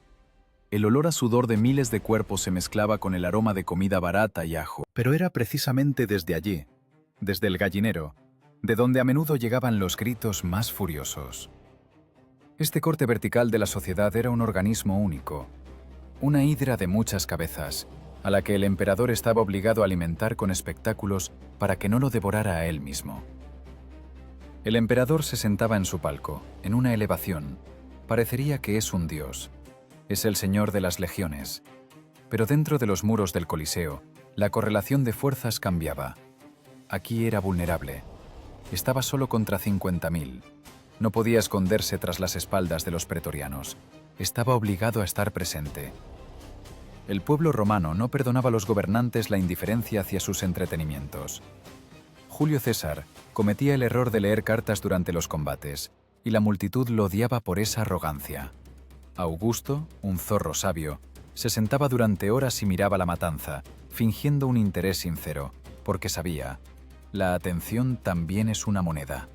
El olor a sudor de miles de cuerpos se mezclaba con el aroma de comida barata y ajo. Pero era precisamente desde allí, desde el gallinero, de donde a menudo llegaban los gritos más furiosos. Este corte vertical de la sociedad era un organismo único, una hidra de muchas cabezas, a la que el emperador estaba obligado a alimentar con espectáculos para que no lo devorara a él mismo. El emperador se sentaba en su palco, en una elevación. Parecería que es un dios. Es el señor de las legiones. Pero dentro de los muros del Coliseo, la correlación de fuerzas cambiaba. Aquí era vulnerable. Estaba solo contra 50.000. No podía esconderse tras las espaldas de los pretorianos. Estaba obligado a estar presente. El pueblo romano no perdonaba a los gobernantes la indiferencia hacia sus entretenimientos. Julio César cometía el error de leer cartas durante los combates, y la multitud lo odiaba por esa arrogancia. Augusto, un zorro sabio, se sentaba durante horas y miraba la matanza, fingiendo un interés sincero, porque sabía, la atención también es una moneda.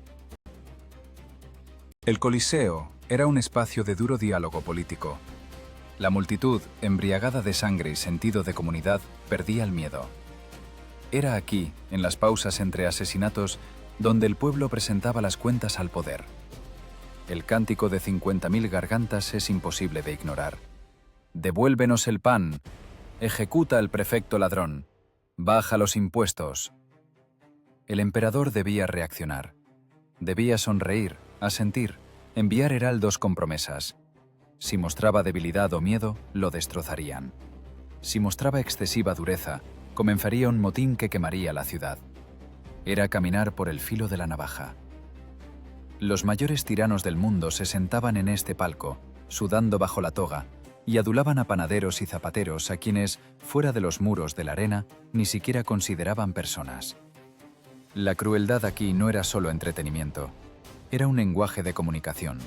El Coliseo era un espacio de duro diálogo político. La multitud, embriagada de sangre y sentido de comunidad, perdía el miedo. Era aquí, en las pausas entre asesinatos, donde el pueblo presentaba las cuentas al poder. El cántico de 50.000 gargantas es imposible de ignorar. «Devuélvenos el pan», «Ejecuta al prefecto ladrón», «Baja los impuestos». El emperador debía reaccionar. Debía sonreír, asentir, enviar heraldos con promesas. Si mostraba debilidad o miedo, lo destrozarían. Si mostraba excesiva dureza, comenzaría un motín que quemaría la ciudad. Era caminar por el filo de la navaja. Los mayores tiranos del mundo se sentaban en este palco, sudando bajo la toga, y adulaban a panaderos y zapateros a quienes, fuera de los muros de la arena, ni siquiera consideraban personas. La crueldad aquí no era solo entretenimiento, era un lenguaje de comunicación.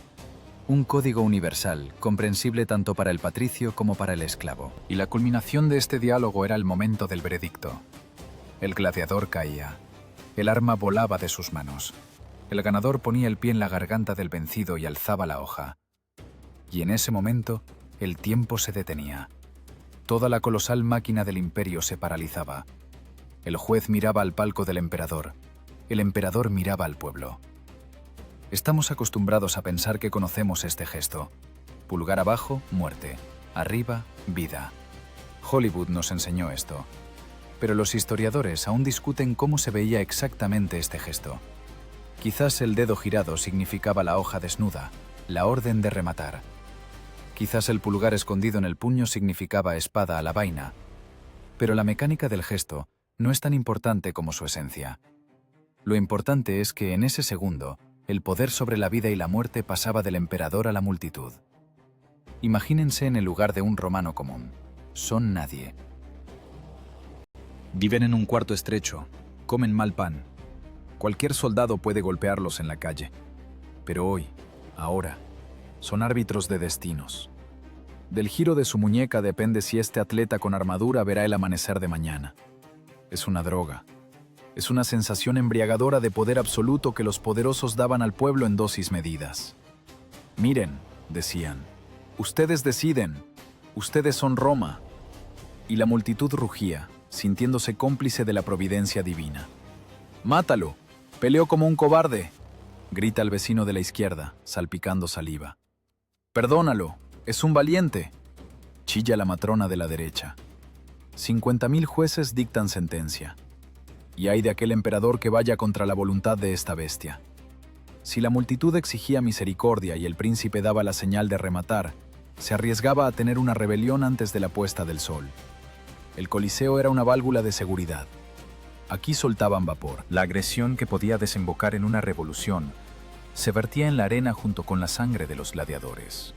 Un código universal, comprensible tanto para el patricio como para el esclavo. Y la culminación de este diálogo era el momento del veredicto. El gladiador caía. El arma volaba de sus manos. El ganador ponía el pie en la garganta del vencido y alzaba la hoja. Y en ese momento, el tiempo se detenía. Toda la colosal máquina del imperio se paralizaba. El juez miraba al palco del emperador. El emperador miraba al pueblo. Estamos acostumbrados a pensar que conocemos este gesto. Pulgar abajo, muerte. Arriba, vida. Hollywood nos enseñó esto. Pero los historiadores aún discuten cómo se veía exactamente este gesto. Quizás el dedo girado significaba la hoja desnuda, la orden de rematar. Quizás el pulgar escondido en el puño significaba espada a la vaina. Pero la mecánica del gesto no es tan importante como su esencia. Lo importante es que en ese segundo, el poder sobre la vida y la muerte pasaba del emperador a la multitud. Imagínense en el lugar de un romano común. Son nadie. Viven en un cuarto estrecho, comen mal pan. Cualquier soldado puede golpearlos en la calle. Pero hoy, ahora, son árbitros de destinos. Del giro de su muñeca depende si este atleta con armadura verá el amanecer de mañana. Es una droga. Es una sensación embriagadora de poder absoluto que los poderosos daban al pueblo en dosis medidas. Miren, decían, ustedes deciden, ustedes son Roma. Y la multitud rugía, sintiéndose cómplice de la providencia divina. ¡Mátalo! ¡Peleó como un cobarde!, grita el vecino de la izquierda, salpicando saliva. ¡Perdónalo! ¡Es un valiente!, chilla la matrona de la derecha. 50.000 jueces dictan sentencia. Y hay de aquel emperador que vaya contra la voluntad de esta bestia. Si la multitud exigía misericordia y el príncipe daba la señal de rematar, se arriesgaba a tener una rebelión antes de la puesta del sol. El Coliseo era una válvula de seguridad. Aquí soltaban vapor. La agresión que podía desembocar en una revolución se vertía en la arena junto con la sangre de los gladiadores.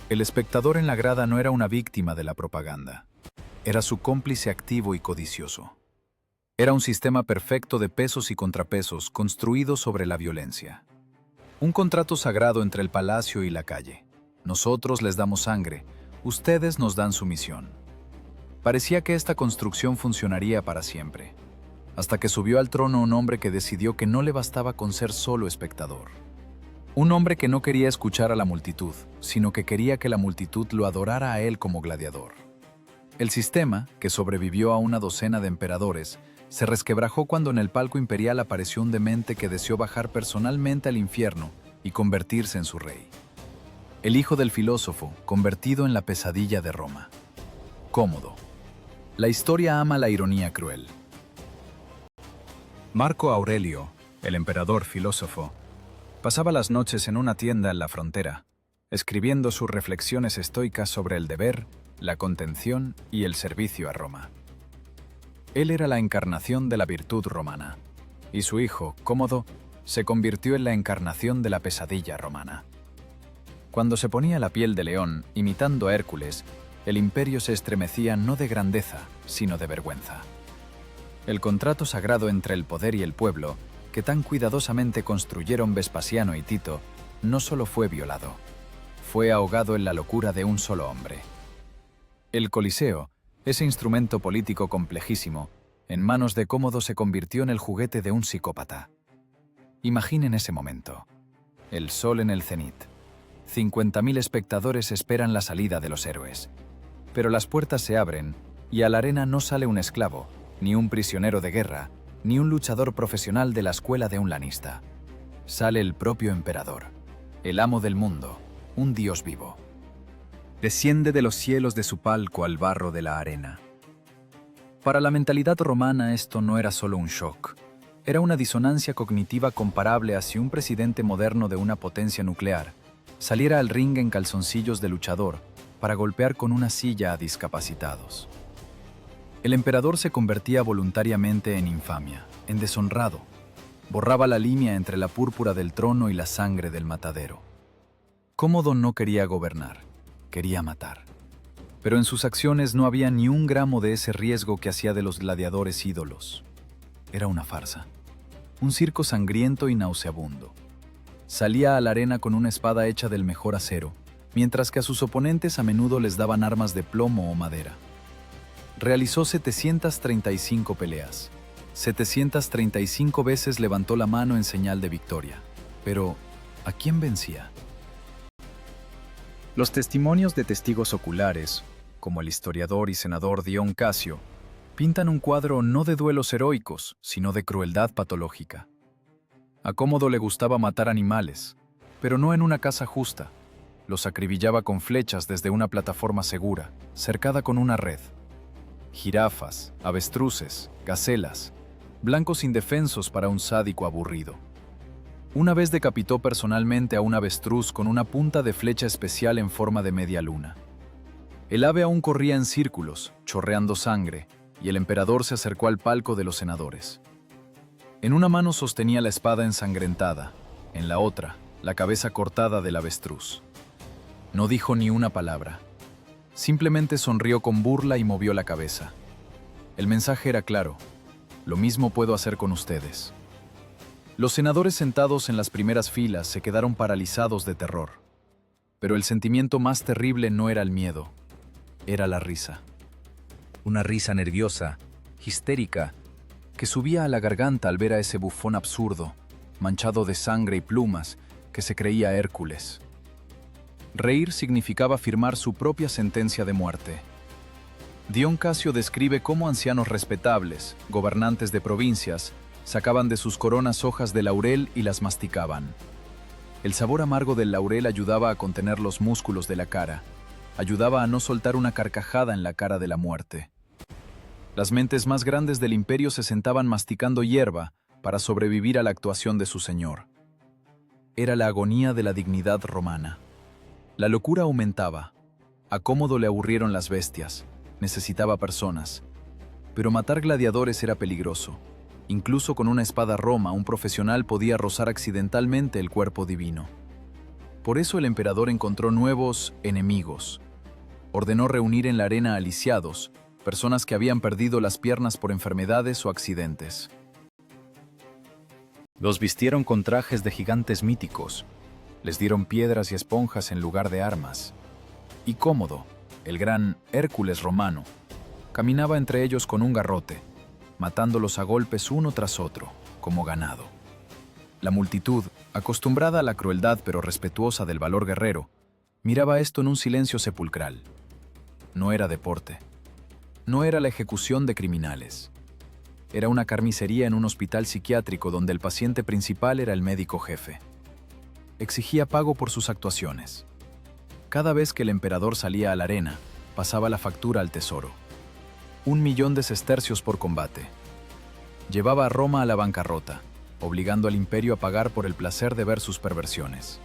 El espectador en la grada no era una víctima de la propaganda. Era su cómplice activo y codicioso. Era un sistema perfecto de pesos y contrapesos construido sobre la violencia. Un contrato sagrado entre el palacio y la calle. Nosotros les damos sangre, ustedes nos dan sumisión. Parecía que esta construcción funcionaría para siempre, hasta que subió al trono un hombre que decidió que no le bastaba con ser solo espectador. Un hombre que no quería escuchar a la multitud, sino que quería que la multitud lo adorara a él como gladiador. El sistema, que sobrevivió a una docena de emperadores, se resquebrajó cuando en el palco imperial apareció un demente que deseó bajar personalmente al infierno y convertirse en su rey. El hijo del filósofo, convertido en la pesadilla de Roma. Cómodo. La historia ama la ironía cruel. Marco Aurelio, el emperador filósofo, pasaba las noches en una tienda en la frontera, escribiendo sus reflexiones estoicas sobre el deber, la contención y el servicio a Roma. Él era la encarnación de la virtud romana, y su hijo, Cómodo, se convirtió en la encarnación de la pesadilla romana. Cuando se ponía la piel de león, imitando a Hércules, el imperio se estremecía no de grandeza, sino de vergüenza. El contrato sagrado entre el poder y el pueblo, que tan cuidadosamente construyeron Vespasiano y Tito, no solo fue violado, fue ahogado en la locura de un solo hombre. El Coliseo, ese instrumento político complejísimo, en manos de Cómodo se convirtió en el juguete de un psicópata. Imaginen ese momento. El sol en el cenit. 50.000 espectadores esperan la salida de los héroes. Pero las puertas se abren y a la arena no sale un esclavo, ni un prisionero de guerra, ni un luchador profesional de la escuela de un lanista. Sale el propio emperador, el amo del mundo, un dios vivo. Desciende de los cielos de su palco al barro de la arena. Para la mentalidad romana esto no era solo un shock, era una disonancia cognitiva comparable a si un presidente moderno de una potencia nuclear saliera al ring en calzoncillos de luchador para golpear con una silla a discapacitados. El emperador se convertía voluntariamente en infamia, en deshonrado. Borraba la línea entre la púrpura del trono y la sangre del matadero. Cómodo no quería gobernar, quería matar. Pero en sus acciones no había ni un gramo de ese riesgo que hacía de los gladiadores ídolos. Era una farsa, un circo sangriento y nauseabundo. Salía a la arena con una espada hecha del mejor acero, mientras que a sus oponentes a menudo les daban armas de plomo o madera. Realizó 735 peleas. 735 veces levantó la mano en señal de victoria. Pero, ¿a quién vencía? Los testimonios de testigos oculares, como el historiador y senador Dion Casio, pintan un cuadro no de duelos heroicos, sino de crueldad patológica. A Cómodo le gustaba matar animales, pero no en una caza justa. Los acribillaba con flechas desde una plataforma segura, cercada con una red. Jirafas, avestruces, gacelas, blancos indefensos para un sádico aburrido. Una vez decapitó personalmente a un avestruz con una punta de flecha especial en forma de media luna. El ave aún corría en círculos, chorreando sangre, y el emperador se acercó al palco de los senadores. En una mano sostenía la espada ensangrentada, en la otra, la cabeza cortada del avestruz. No dijo ni una palabra. Simplemente sonrió con burla y movió la cabeza. El mensaje era claro: lo mismo puedo hacer con ustedes. Los senadores sentados en las primeras filas se quedaron paralizados de terror. Pero el sentimiento más terrible no era el miedo, era la risa. Una risa nerviosa, histérica, que subía a la garganta al ver a ese bufón absurdo, manchado de sangre y plumas, que se creía Hércules. Reír significaba firmar su propia sentencia de muerte. Dion Casio describe cómo ancianos respetables, gobernantes de provincias, sacaban de sus coronas hojas de laurel y las masticaban. El sabor amargo del laurel ayudaba a contener los músculos de la cara, ayudaba a no soltar una carcajada en la cara de la muerte. Las mentes más grandes del imperio se sentaban masticando hierba para sobrevivir a la actuación de su señor. Era la agonía de la dignidad romana. La locura aumentaba. A Cómodo le aburrieron las bestias, necesitaba personas. Pero matar gladiadores era peligroso. Incluso con una espada roma, un profesional podía rozar accidentalmente el cuerpo divino. Por eso el emperador encontró nuevos enemigos. Ordenó reunir en la arena a lisiados, personas que habían perdido las piernas por enfermedades o accidentes. Los vistieron con trajes de gigantes míticos, Les dieron piedras y esponjas en lugar de armas. Y Cómodo, el gran Hércules romano, caminaba entre ellos con un garrote, matándolos a golpes uno tras otro, como ganado. La multitud, acostumbrada a la crueldad pero respetuosa del valor guerrero, miraba esto en un silencio sepulcral. No era deporte. No era la ejecución de criminales. Era una carnicería en un hospital psiquiátrico donde el paciente principal era el médico jefe. Exigía pago por sus actuaciones. Cada vez que el emperador salía a la arena, pasaba la factura al tesoro. 1.000.000 de sestercios por combate. Llevaba a Roma a la bancarrota, obligando al imperio a pagar por el placer de ver sus perversiones.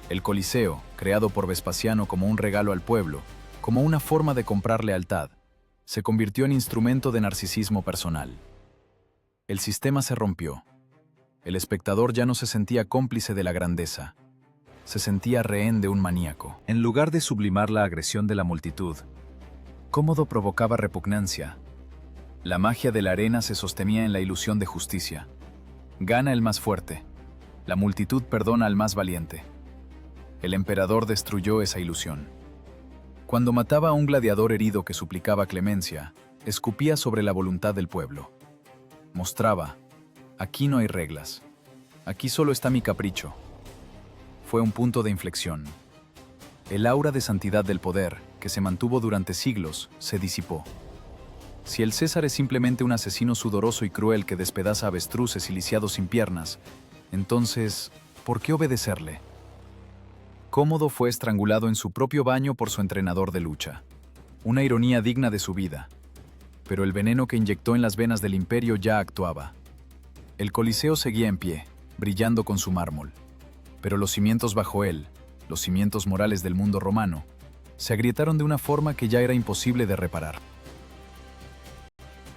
El Coliseo, creado por Vespasiano como un regalo al pueblo, como una forma de comprar lealtad, se convirtió en instrumento de narcisismo personal. El sistema se rompió. El espectador ya no se sentía cómplice de la grandeza. Se sentía rehén de un maníaco. En lugar de sublimar la agresión de la multitud, Cómodo provocaba repugnancia. La magia de la arena se sostenía en la ilusión de justicia. Gana el más fuerte. La multitud perdona al más valiente. El emperador destruyó esa ilusión. Cuando mataba a un gladiador herido que suplicaba clemencia, escupía sobre la voluntad del pueblo. Mostraba: aquí no hay reglas. Aquí solo está mi capricho. Fue un punto de inflexión. El aura de santidad del poder, que se mantuvo durante siglos, se disipó. Si el César es simplemente un asesino sudoroso y cruel que despedaza avestruces y lisiados sin piernas, entonces, ¿por qué obedecerle? Cómodo fue estrangulado en su propio baño por su entrenador de lucha. Una ironía digna de su vida. Pero el veneno que inyectó en las venas del imperio ya actuaba. El Coliseo seguía en pie, brillando con su mármol. Pero los cimientos bajo él, los cimientos morales del mundo romano, se agrietaron de una forma que ya era imposible de reparar.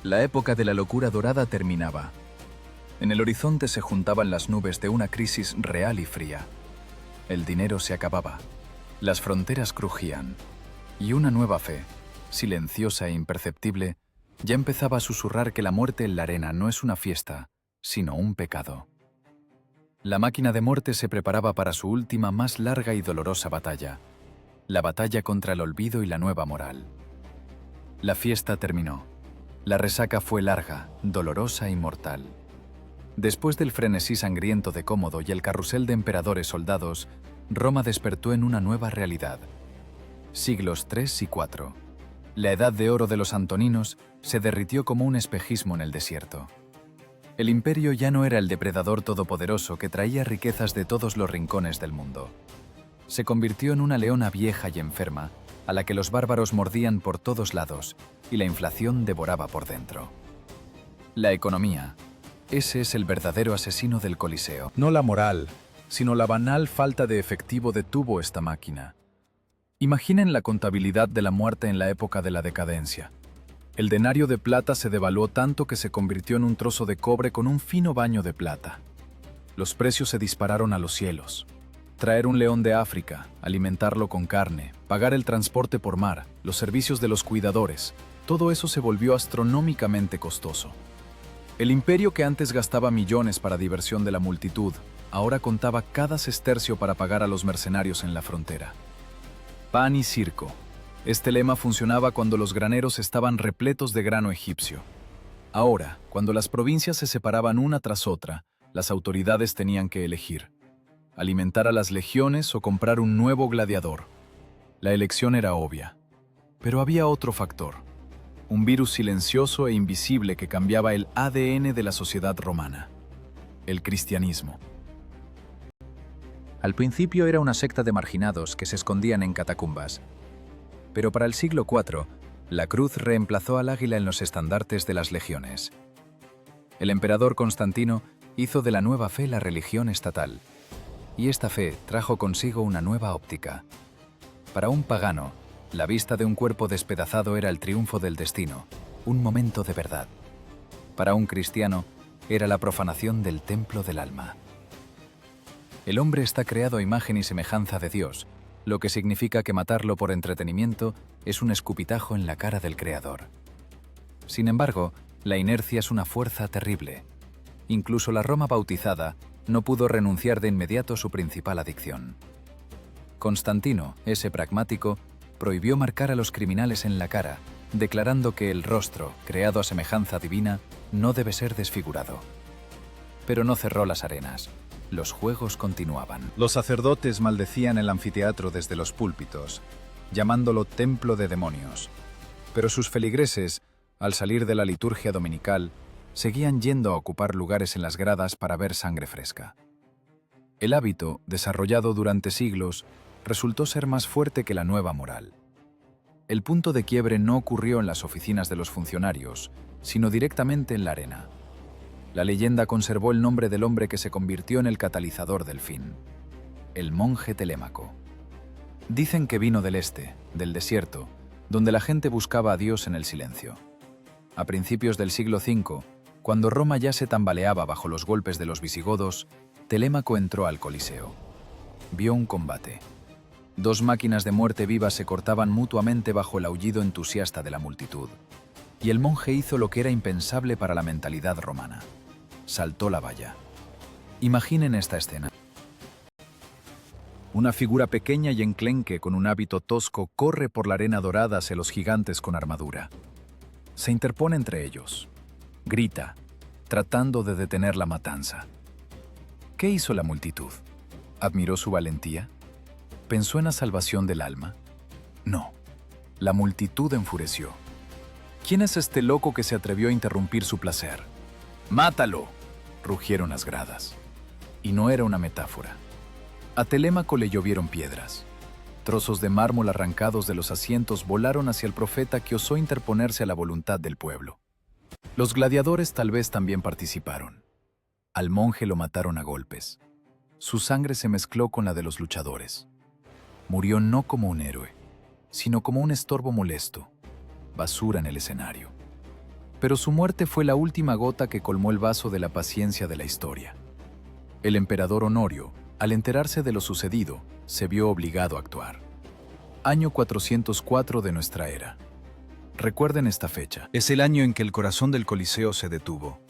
La época de la locura dorada terminaba. En el horizonte se juntaban las nubes de una crisis real y fría. El dinero se acababa, las fronteras crujían, y una nueva fe, silenciosa e imperceptible, ya empezaba a susurrar que la muerte en la arena no es una fiesta, sino un pecado. La máquina de muerte se preparaba para su última, más larga y dolorosa batalla, la batalla contra el olvido y la nueva moral. La fiesta terminó. La resaca fue larga, dolorosa y mortal. Después del frenesí sangriento de Cómodo y el carrusel de emperadores soldados, Roma despertó en una nueva realidad. Siglos III y IV. La edad de oro de los antoninos se derritió como un espejismo en el desierto. El imperio ya no era el depredador todopoderoso que traía riquezas de todos los rincones del mundo. Se convirtió en una leona vieja y enferma, a la que los bárbaros mordían por todos lados y la inflación devoraba por dentro. La economía. Ese es el verdadero asesino del Coliseo. No la moral, sino la banal falta de efectivo detuvo esta máquina. Imaginen la contabilidad de la muerte en la época de la decadencia. El denario de plata se devaluó tanto que se convirtió en un trozo de cobre con un fino baño de plata. Los precios se dispararon a los cielos. Traer un león de África, alimentarlo con carne, pagar el transporte por mar, los servicios de los cuidadores, todo eso se volvió astronómicamente costoso. El imperio que antes gastaba millones para diversión de la multitud, ahora contaba cada sestercio para pagar a los mercenarios en la frontera. Pan y circo. Este lema funcionaba cuando los graneros estaban repletos de grano egipcio. Ahora, cuando las provincias se separaban una tras otra, las autoridades tenían que elegir: alimentar a las legiones o comprar un nuevo gladiador. La elección era obvia. Pero había otro factor: un virus silencioso e invisible que cambiaba el ADN de la sociedad romana: el cristianismo. Al principio era una secta de marginados que se escondían en catacumbas. Pero para el siglo IV, la cruz reemplazó al águila en los estandartes de las legiones. El emperador Constantino hizo de la nueva fe la religión estatal. Y esta fe trajo consigo una nueva óptica. Para un pagano, la vista de un cuerpo despedazado era el triunfo del destino, un momento de verdad. Para un cristiano, era la profanación del templo del alma. El hombre está creado a imagen y semejanza de Dios, lo que significa que matarlo por entretenimiento es un escupitajo en la cara del Creador. Sin embargo, la inercia es una fuerza terrible. Incluso la Roma bautizada, no pudo renunciar de inmediato a su principal adicción. Constantino, ese pragmático, prohibió marcar a los criminales en la cara, declarando que el rostro, creado a semejanza divina, no debe ser desfigurado. Pero no cerró las arenas. Los juegos continuaban. Los sacerdotes maldecían el anfiteatro desde los púlpitos, llamándolo templo de demonios. Pero sus feligreses, al salir de la liturgia dominical, seguían yendo a ocupar lugares en las gradas para ver sangre fresca. El hábito, desarrollado durante siglos, resultó ser más fuerte que la nueva moral. El punto de quiebre no ocurrió en las oficinas de los funcionarios, sino directamente en la arena. La leyenda conservó el nombre del hombre que se convirtió en el catalizador del fin: el monje Telémaco. Dicen que vino del este, del desierto, donde la gente buscaba a Dios en el silencio. A principios del siglo V, cuando Roma ya se tambaleaba bajo los golpes de los visigodos, Telémaco entró al Coliseo. Vio un combate. Dos máquinas de muerte viva se cortaban mutuamente bajo el aullido entusiasta de la multitud. Y el monje hizo lo que era impensable para la mentalidad romana: saltó la valla. Imaginen esta escena. Una figura pequeña y enclenque con un hábito tosco corre por la arena dorada hacia los gigantes con armadura. Se interpone entre ellos. Grita, tratando de detener la matanza. ¿Qué hizo la multitud? ¿Admiró su valentía? ¿Pensó en la salvación del alma? No. La multitud enfureció. ¿Quién es este loco que se atrevió a interrumpir su placer? ¡Mátalo!, rugieron las gradas. Y no era una metáfora. A Telémaco le llovieron piedras. Trozos de mármol arrancados de los asientos volaron hacia el profeta, que osó interponerse a la voluntad del pueblo. Los gladiadores tal vez también participaron. Al monje lo mataron a golpes. Su sangre se mezcló con la de los luchadores. Murió no como un héroe, sino como un estorbo molesto, basura en el escenario. Pero su muerte fue la última gota que colmó el vaso de la paciencia de la historia. El emperador Honorio, al enterarse de lo sucedido, se vio obligado a actuar. Año 404 de nuestra era. Recuerden esta fecha. Es el año en que el corazón del Coliseo se detuvo.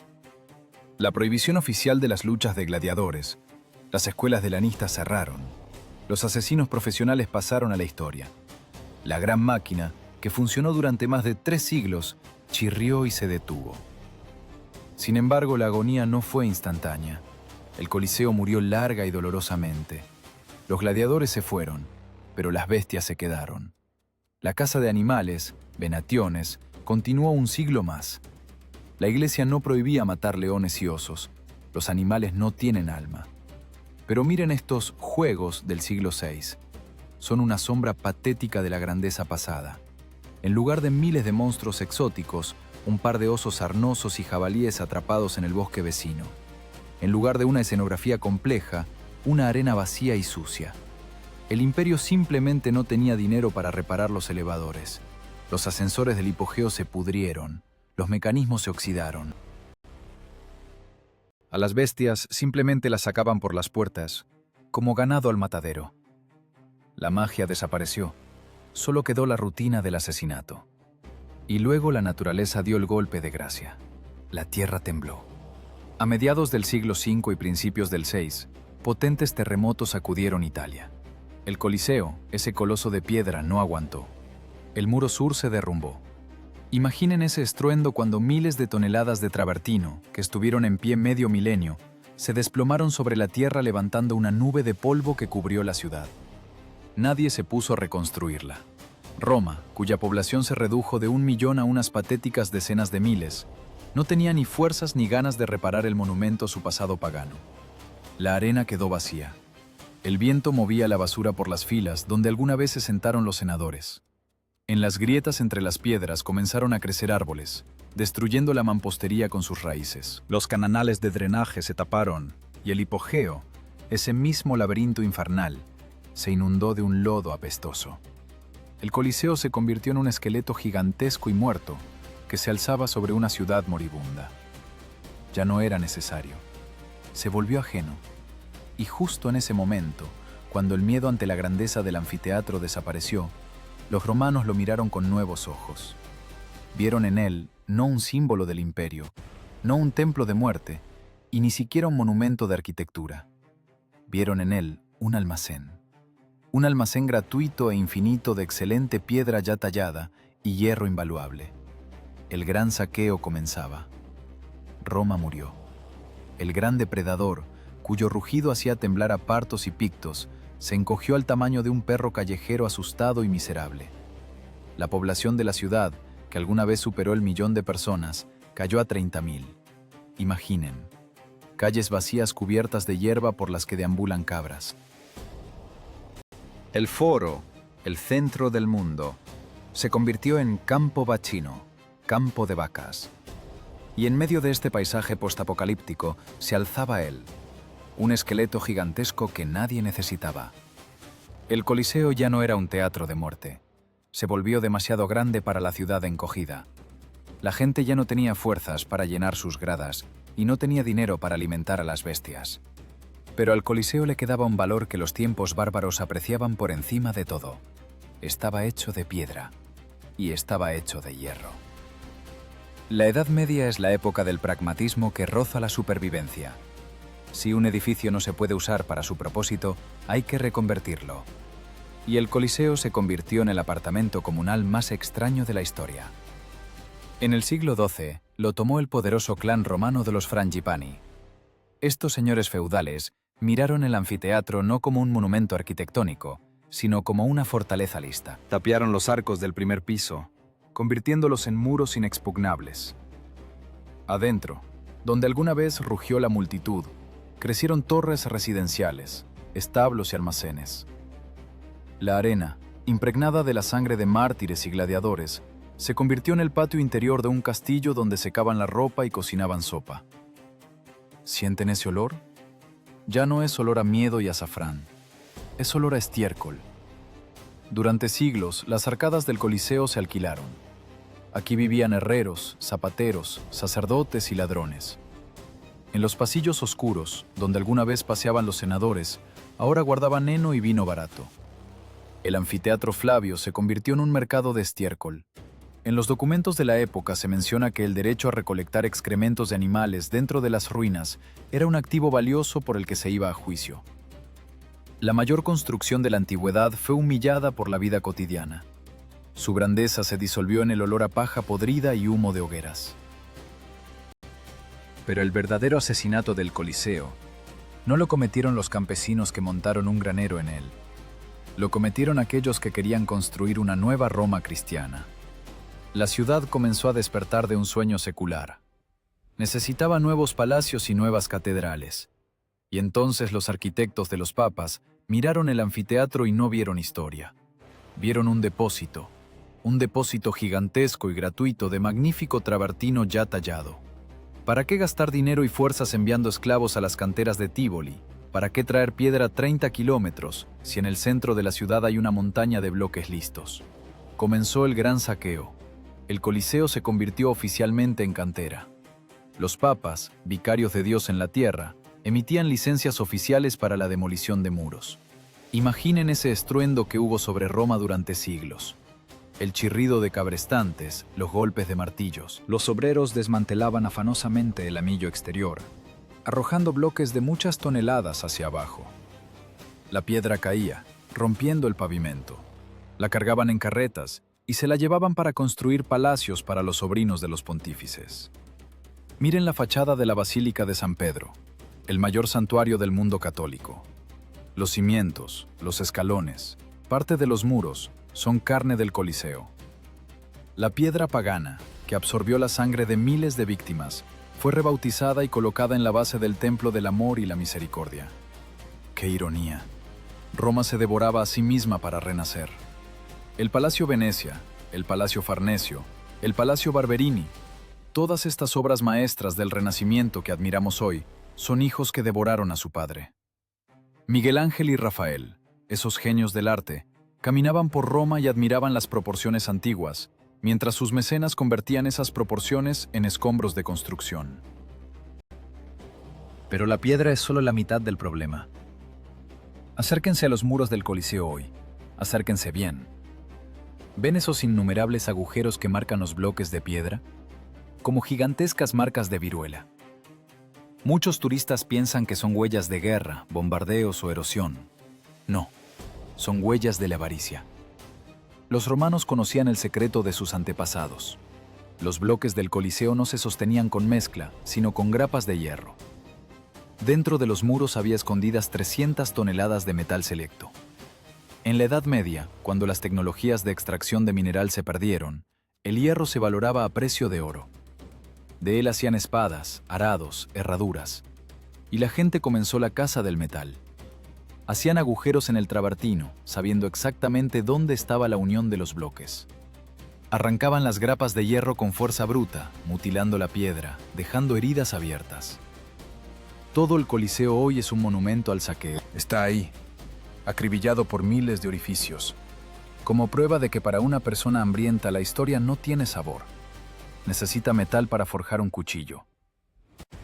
La prohibición oficial de las luchas de gladiadores, las escuelas de lanistas cerraron, los asesinos profesionales pasaron a la historia. La gran máquina, que funcionó durante más de 3 siglos, chirrió y se detuvo. Sin embargo, la agonía no fue instantánea. El Coliseo murió larga y dolorosamente. Los gladiadores se fueron, pero las bestias se quedaron. La caza de animales, venationes, continuó un siglo más. La Iglesia no prohibía matar leones y osos. Los animales no tienen alma. Pero miren estos juegos del siglo VI. Son una sombra patética de la grandeza pasada. En lugar de miles de monstruos exóticos, un par de osos sarnosos y jabalíes atrapados en el bosque vecino. En lugar de una escenografía compleja, una arena vacía y sucia. El imperio simplemente no tenía dinero para reparar los elevadores. Los ascensores del hipogeo se pudrieron. Los mecanismos se oxidaron. A las bestias simplemente las sacaban por las puertas, como ganado al matadero. La magia desapareció. Solo quedó la rutina del asesinato. Y luego la naturaleza dio el golpe de gracia. La tierra tembló. A mediados del siglo V y principios del VI, potentes terremotos sacudieron Italia. El Coliseo, ese coloso de piedra, no aguantó. El muro sur se derrumbó. Imaginen ese estruendo cuando miles de toneladas de travertino, que estuvieron en pie medio milenio, se desplomaron sobre la tierra levantando una nube de polvo que cubrió la ciudad. Nadie se puso a reconstruirla. Roma, cuya población se redujo de 1 millón a unas patéticas decenas de miles, no tenía ni fuerzas ni ganas de reparar el monumento a su pasado pagano. La arena quedó vacía. El viento movía la basura por las filas donde alguna vez se sentaron los senadores. En las grietas entre las piedras comenzaron a crecer árboles, destruyendo la mampostería con sus raíces. Los canales de drenaje se taparon y el hipogeo, ese mismo laberinto infernal, se inundó de un lodo apestoso. El Coliseo se convirtió en un esqueleto gigantesco y muerto que se alzaba sobre una ciudad moribunda. Ya no era necesario. Se volvió ajeno. Y justo en ese momento, cuando el miedo ante la grandeza del anfiteatro desapareció, los romanos lo miraron con nuevos ojos. Vieron en él no un símbolo del imperio, no un templo de muerte, y ni siquiera un monumento de arquitectura. Vieron en él un almacén gratuito e infinito de excelente piedra ya tallada y hierro invaluable. El gran saqueo comenzaba. Roma murió. El gran depredador, cuyo rugido hacía temblar a partos y pictos, se encogió al tamaño de un perro callejero asustado y miserable. La población de la ciudad, que alguna vez superó el 1.000.000 de personas, cayó a 30.000. Imaginen, calles vacías cubiertas de hierba por las que deambulan cabras. El foro, el centro del mundo, se convirtió en campo vacino, campo de vacas. Y en medio de este paisaje postapocalíptico se alzaba él, un esqueleto gigantesco que nadie necesitaba. El Coliseo ya no era un teatro de muerte. Se volvió demasiado grande para la ciudad encogida. La gente ya no tenía fuerzas para llenar sus gradas y no tenía dinero para alimentar a las bestias. Pero al Coliseo le quedaba un valor que los tiempos bárbaros apreciaban por encima de todo. Estaba hecho de piedra y estaba hecho de hierro. La Edad Media es la época del pragmatismo que roza la supervivencia. Si un edificio no se puede usar para su propósito, hay que reconvertirlo. Y el Coliseo se convirtió en el apartamento comunal más extraño de la historia. En el siglo XII lo tomó el poderoso clan romano de los Frangipani. Estos señores feudales miraron el anfiteatro no como un monumento arquitectónico, sino como una fortaleza lista. Tapiaron los arcos del primer piso, convirtiéndolos en muros inexpugnables. Adentro, donde alguna vez rugió la multitud, crecieron torres residenciales, establos y almacenes. La arena, impregnada de la sangre de mártires y gladiadores, se convirtió en el patio interior de un castillo donde secaban la ropa y cocinaban sopa. ¿Sienten ese olor? Ya no es olor a miedo y azafrán, es olor a estiércol. Durante siglos, las arcadas del Coliseo se alquilaron. Aquí vivían herreros, zapateros, sacerdotes y ladrones. En los pasillos oscuros, donde alguna vez paseaban los senadores, ahora guardaban heno y vino barato. El anfiteatro Flavio se convirtió en un mercado de estiércol. En los documentos de la época se menciona que el derecho a recolectar excrementos de animales dentro de las ruinas era un activo valioso por el que se iba a juicio. La mayor construcción de la antigüedad fue humillada por la vida cotidiana. Su grandeza se disolvió en el olor a paja podrida y humo de hogueras. Pero el verdadero asesinato del Coliseo no lo cometieron los campesinos que montaron un granero en él. Lo cometieron aquellos que querían construir una nueva Roma cristiana. La ciudad comenzó a despertar de un sueño secular. Necesitaba nuevos palacios y nuevas catedrales. Y entonces los arquitectos de los papas miraron el anfiteatro y no vieron historia. Vieron un depósito gigantesco y gratuito de magnífico travertino ya tallado. ¿Para qué gastar dinero y fuerzas enviando esclavos a las canteras de Tívoli? ¿Para qué traer piedra 30 kilómetros si en el centro de la ciudad hay una montaña de bloques listos? Comenzó el gran saqueo. El Coliseo se convirtió oficialmente en cantera. Los papas, vicarios de Dios en la tierra, emitían licencias oficiales para la demolición de muros. Imaginen ese estruendo que hubo sobre Roma durante siglos. El chirrido de cabrestantes, los golpes de martillos. Los obreros desmantelaban afanosamente el anillo exterior, arrojando bloques de muchas toneladas hacia abajo. La piedra caía, rompiendo el pavimento. La cargaban en carretas y se la llevaban para construir palacios para los sobrinos de los pontífices. Miren la fachada de la Basílica de San Pedro, el mayor santuario del mundo católico. Los cimientos, los escalones, parte de los muros, son carne del Coliseo. La piedra pagana, que absorbió la sangre de miles de víctimas, fue rebautizada y colocada en la base del Templo del Amor y la Misericordia. ¡Qué ironía! Roma se devoraba a sí misma para renacer. El Palacio Venecia, el Palacio Farnesio, el Palacio Barberini, todas estas obras maestras del Renacimiento que admiramos hoy, son hijos que devoraron a su padre. Miguel Ángel y Rafael, esos genios del arte, caminaban por Roma y admiraban las proporciones antiguas, mientras sus mecenas convertían esas proporciones en escombros de construcción. Pero la piedra es solo la mitad del problema. Acérquense a los muros del Coliseo hoy. Acérquense bien. ¿Ven esos innumerables agujeros que marcan los bloques de piedra? Como gigantescas marcas de viruela. Muchos turistas piensan que son huellas de guerra, bombardeos o erosión. No, son huellas de la avaricia. Los romanos conocían el secreto de sus antepasados. Los bloques del Coliseo no se sostenían con mezcla, sino con grapas de hierro. Dentro de los muros había escondidas 300 toneladas de metal selecto. En la Edad Media, cuando las tecnologías de extracción de mineral se perdieron, el hierro se valoraba a precio de oro. De él hacían espadas, arados, herraduras. Y la gente comenzó la caza del metal. Hacían agujeros en el travertino, sabiendo exactamente dónde estaba la unión de los bloques. Arrancaban las grapas de hierro con fuerza bruta, mutilando la piedra, dejando heridas abiertas. Todo el Coliseo hoy es un monumento al saqueo. Está ahí, acribillado por miles de orificios, como prueba de que para una persona hambrienta la historia no tiene sabor. Necesita metal para forjar un cuchillo.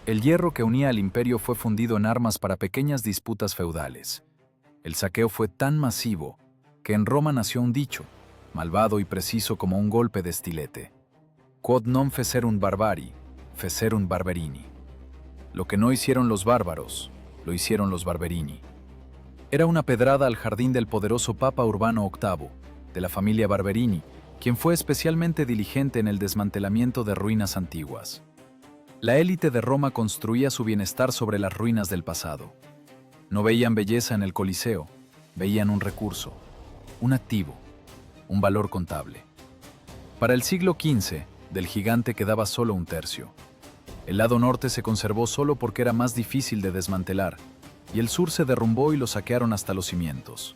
El hierro que unía al imperio fue fundido en armas para pequeñas disputas feudales. El saqueo fue tan masivo que en Roma nació un dicho, malvado y preciso como un golpe de estilete. Quod non fecerunt barbari, fecerunt barberini. Lo que no hicieron los bárbaros, lo hicieron los Barberini. Era una pedrada al jardín del poderoso Papa Urbano VIII, de la familia Barberini, quien fue especialmente diligente en el desmantelamiento de ruinas antiguas. La élite de Roma construía su bienestar sobre las ruinas del pasado. No veían belleza en el Coliseo, veían un recurso, un activo, un valor contable. Para el siglo XV, del gigante quedaba solo un tercio. El lado norte se conservó solo porque era más difícil de desmantelar, y el sur se derrumbó y lo saquearon hasta los cimientos.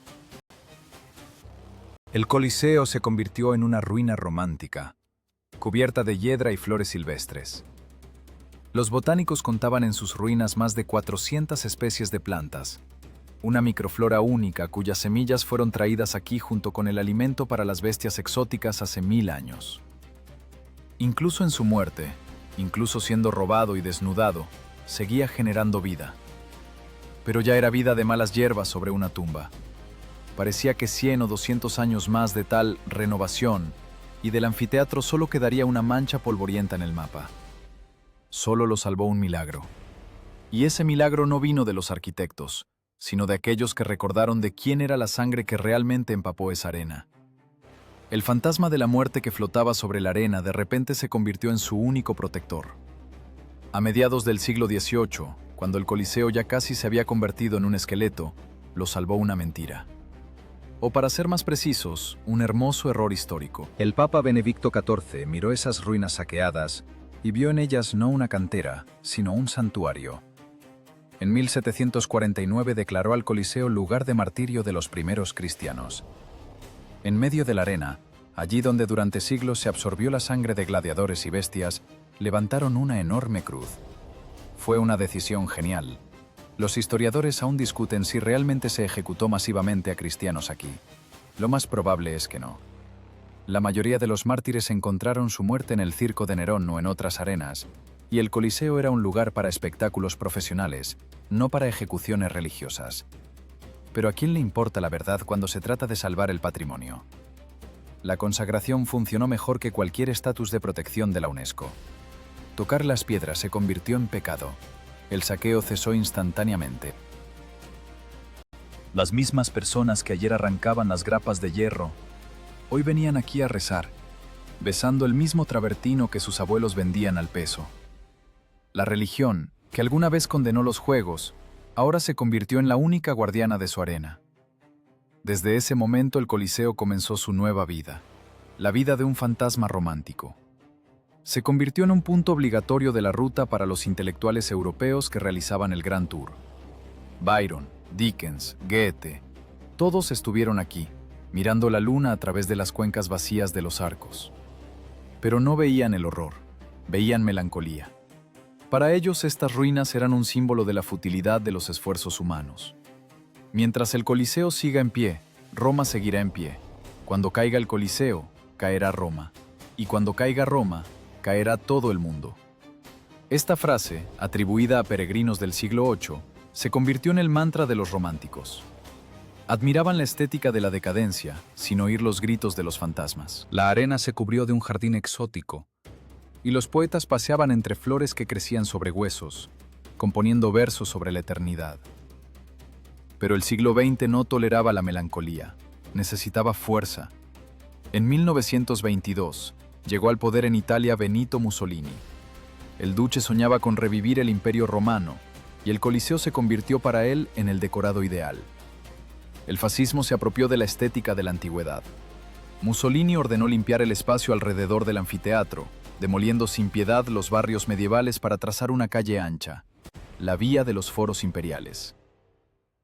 El Coliseo se convirtió en una ruina romántica, cubierta de hiedra y flores silvestres. Los botánicos contaban en sus ruinas más de 400 especies de plantas, una microflora única cuyas semillas fueron traídas aquí junto con el alimento para las bestias exóticas hace 1000 años. Incluso en su muerte, incluso siendo robado y desnudado, seguía generando vida. Pero ya era vida de malas hierbas sobre una tumba. Parecía que 100 o 200 años más de tal renovación y del anfiteatro solo quedaría una mancha polvorienta en el mapa. Solo lo salvó un milagro. Y ese milagro no vino de los arquitectos, sino de aquellos que recordaron de quién era la sangre que realmente empapó esa arena. El fantasma de la muerte que flotaba sobre la arena de repente se convirtió en su único protector. A mediados del siglo XVIII, cuando el Coliseo ya casi se había convertido en un esqueleto, lo salvó una mentira. O para ser más precisos, un hermoso error histórico. El Papa Benedicto XIV miró esas ruinas saqueadas y vio en ellas no una cantera, sino un santuario. En 1749 declaró al Coliseo lugar de martirio de los primeros cristianos. En medio de la arena, allí donde durante siglos se absorbió la sangre de gladiadores y bestias, levantaron una enorme cruz. Fue una decisión genial. Los historiadores aún discuten si realmente se ejecutó masivamente a cristianos aquí. Lo más probable es que no. La mayoría de los mártires encontraron su muerte en el circo de Nerón o en otras arenas, y el Coliseo era un lugar para espectáculos profesionales, no para ejecuciones religiosas. Pero ¿a quién le importa la verdad cuando se trata de salvar el patrimonio? La consagración funcionó mejor que cualquier estatus de protección de la UNESCO. Tocar las piedras se convirtió en pecado. El saqueo cesó instantáneamente. Las mismas personas que ayer arrancaban las grapas de hierro, hoy venían aquí a rezar, besando el mismo travertino que sus abuelos vendían al peso. La religión, que alguna vez condenó los juegos, ahora se convirtió en la única guardiana de su arena. Desde ese momento el Coliseo comenzó su nueva vida, la vida de un fantasma romántico. Se convirtió en un punto obligatorio de la ruta para los intelectuales europeos que realizaban el Gran Tour. Byron, Dickens, Goethe, todos estuvieron aquí, mirando la luna a través de las cuencas vacías de los arcos. Pero no veían el horror, veían melancolía. Para ellos estas ruinas eran un símbolo de la futilidad de los esfuerzos humanos. Mientras el Coliseo siga en pie, Roma seguirá en pie. Cuando caiga el Coliseo, caerá Roma. Y cuando caiga Roma, caerá todo el mundo. Esta frase, atribuida a peregrinos del siglo VIII, se convirtió en el mantra de los románticos. Admiraban la estética de la decadencia, sin oír los gritos de los fantasmas. La arena se cubrió de un jardín exótico, y los poetas paseaban entre flores que crecían sobre huesos, componiendo versos sobre la eternidad. Pero el siglo XX no toleraba la melancolía, necesitaba fuerza. En 1922 llegó al poder en Italia Benito Mussolini. El duce soñaba con revivir el Imperio Romano, y el Coliseo se convirtió para él en el decorado ideal. El fascismo se apropió de la estética de la antigüedad. Mussolini ordenó limpiar el espacio alrededor del anfiteatro, demoliendo sin piedad los barrios medievales para trazar una calle ancha, la vía de los foros imperiales.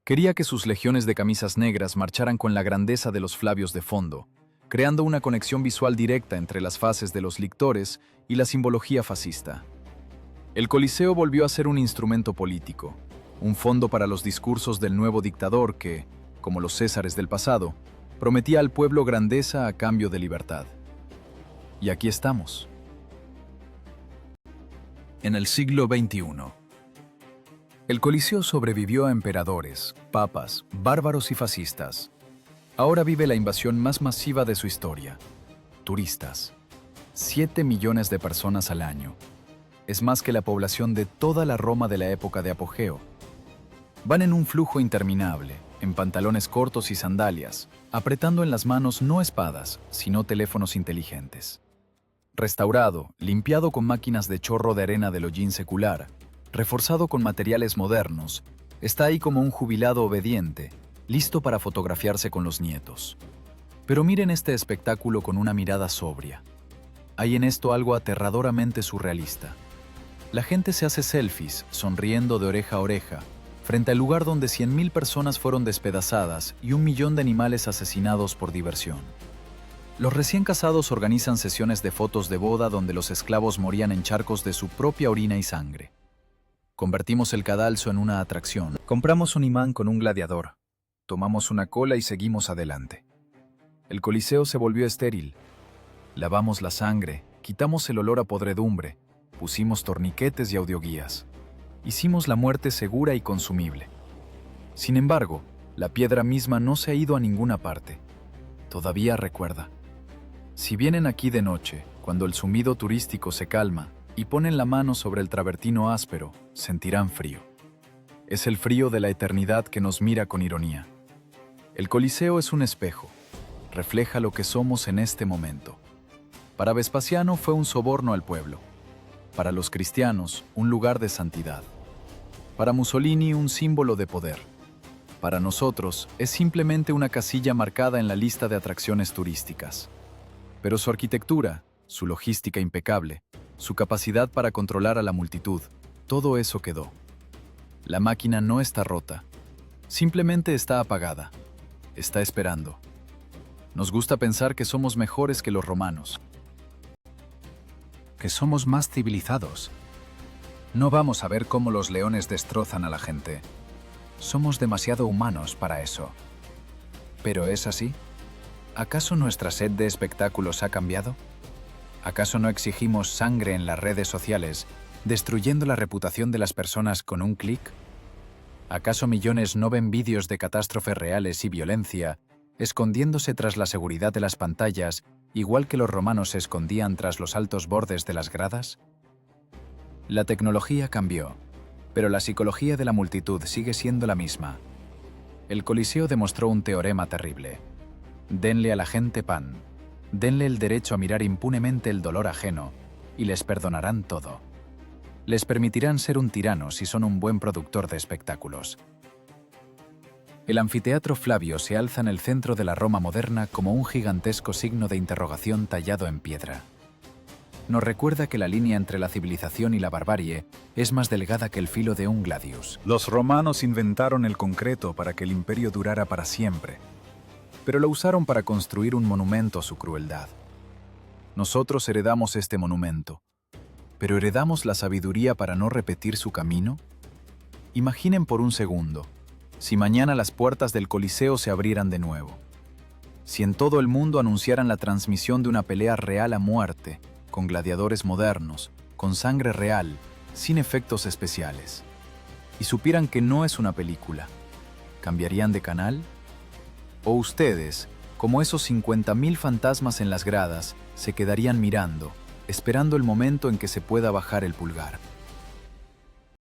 Quería que sus legiones de camisas negras marcharan con la grandeza de los Flavios de fondo, creando una conexión visual directa entre las fases de los lictores y la simbología fascista. El Coliseo volvió a ser un instrumento político, un fondo para los discursos del nuevo dictador que, como los césares del pasado, prometía al pueblo grandeza a cambio de libertad. Y aquí estamos. En el siglo XXI. El Coliseo sobrevivió a emperadores, papas, bárbaros y fascistas. Ahora vive la invasión más masiva de su historia. Turistas. 7 millones de personas al año. Es más que la población de toda la Roma de la época de apogeo. Van en un flujo interminable, en pantalones cortos y sandalias, apretando en las manos no espadas, sino teléfonos inteligentes. Restaurado, limpiado con máquinas de chorro de arena del hollín secular, reforzado con materiales modernos, está ahí como un jubilado obediente, listo para fotografiarse con los nietos. Pero miren este espectáculo con una mirada sobria. Hay en esto algo aterradoramente surrealista. La gente se hace selfies, sonriendo de oreja a oreja, frente al lugar donde 100.000 personas fueron despedazadas y 1 millón de animales asesinados por diversión. Los recién casados organizan sesiones de fotos de boda donde los esclavos morían en charcos de su propia orina y sangre. Convertimos el cadalso en una atracción. Compramos un imán con un gladiador. Tomamos una cola y seguimos adelante. El Coliseo se volvió estéril. Lavamos la sangre, quitamos el olor a podredumbre, pusimos torniquetes y audioguías. Hicimos la muerte segura y consumible. Sin embargo, la piedra misma no se ha ido a ninguna parte. Todavía recuerda. Si vienen aquí de noche, cuando el zumbido turístico se calma, y ponen la mano sobre el travertino áspero, sentirán frío. Es el frío de la eternidad que nos mira con ironía. El Coliseo es un espejo. Refleja lo que somos en este momento. Para Vespasiano fue un soborno al pueblo. Para los cristianos, un lugar de santidad. Para Mussolini, un símbolo de poder. Para nosotros, es simplemente una casilla marcada en la lista de atracciones turísticas. Pero su arquitectura, su logística impecable, su capacidad para controlar a la multitud, todo eso quedó. La máquina no está rota, simplemente está apagada, está esperando. Nos gusta pensar que somos mejores que los romanos, Que somos más civilizados. No vamos a ver cómo los leones destrozan a la gente. Somos demasiado humanos para eso. ¿Pero es así? ¿Acaso nuestra sed de espectáculos ha cambiado? ¿Acaso no exigimos sangre en las redes sociales, destruyendo la reputación de las personas con un clic? ¿Acaso millones no ven vídeos de catástrofes reales y violencia, escondiéndose tras la seguridad de las pantallas, igual que los romanos se escondían tras los altos bordes de las gradas? La tecnología cambió, pero la psicología de la multitud sigue siendo la misma. El Coliseo demostró un teorema terrible. Denle a la gente pan, denle el derecho a mirar impunemente el dolor ajeno, y les perdonarán todo. Les permitirán ser un tirano si son un buen productor de espectáculos. El anfiteatro Flavio se alza en el centro de la Roma moderna como un gigantesco signo de interrogación tallado en piedra. Nos recuerda que la línea entre la civilización y la barbarie es más delgada que el filo de un gladius. Los romanos inventaron el concreto para que el imperio durara para siempre, pero lo usaron para construir un monumento a su crueldad. Nosotros heredamos este monumento, pero ¿heredamos la sabiduría para no repetir su camino? Imaginen por un segundo, si mañana las puertas del Coliseo se abrieran de nuevo. Si en todo el mundo anunciaran la transmisión de una pelea real a muerte, con gladiadores modernos, con sangre real, sin efectos especiales. Y supieran que no es una película, ¿cambiarían de canal? ¿O ustedes, como esos 50.000 fantasmas en las gradas, se quedarían mirando, esperando el momento en que se pueda bajar el pulgar?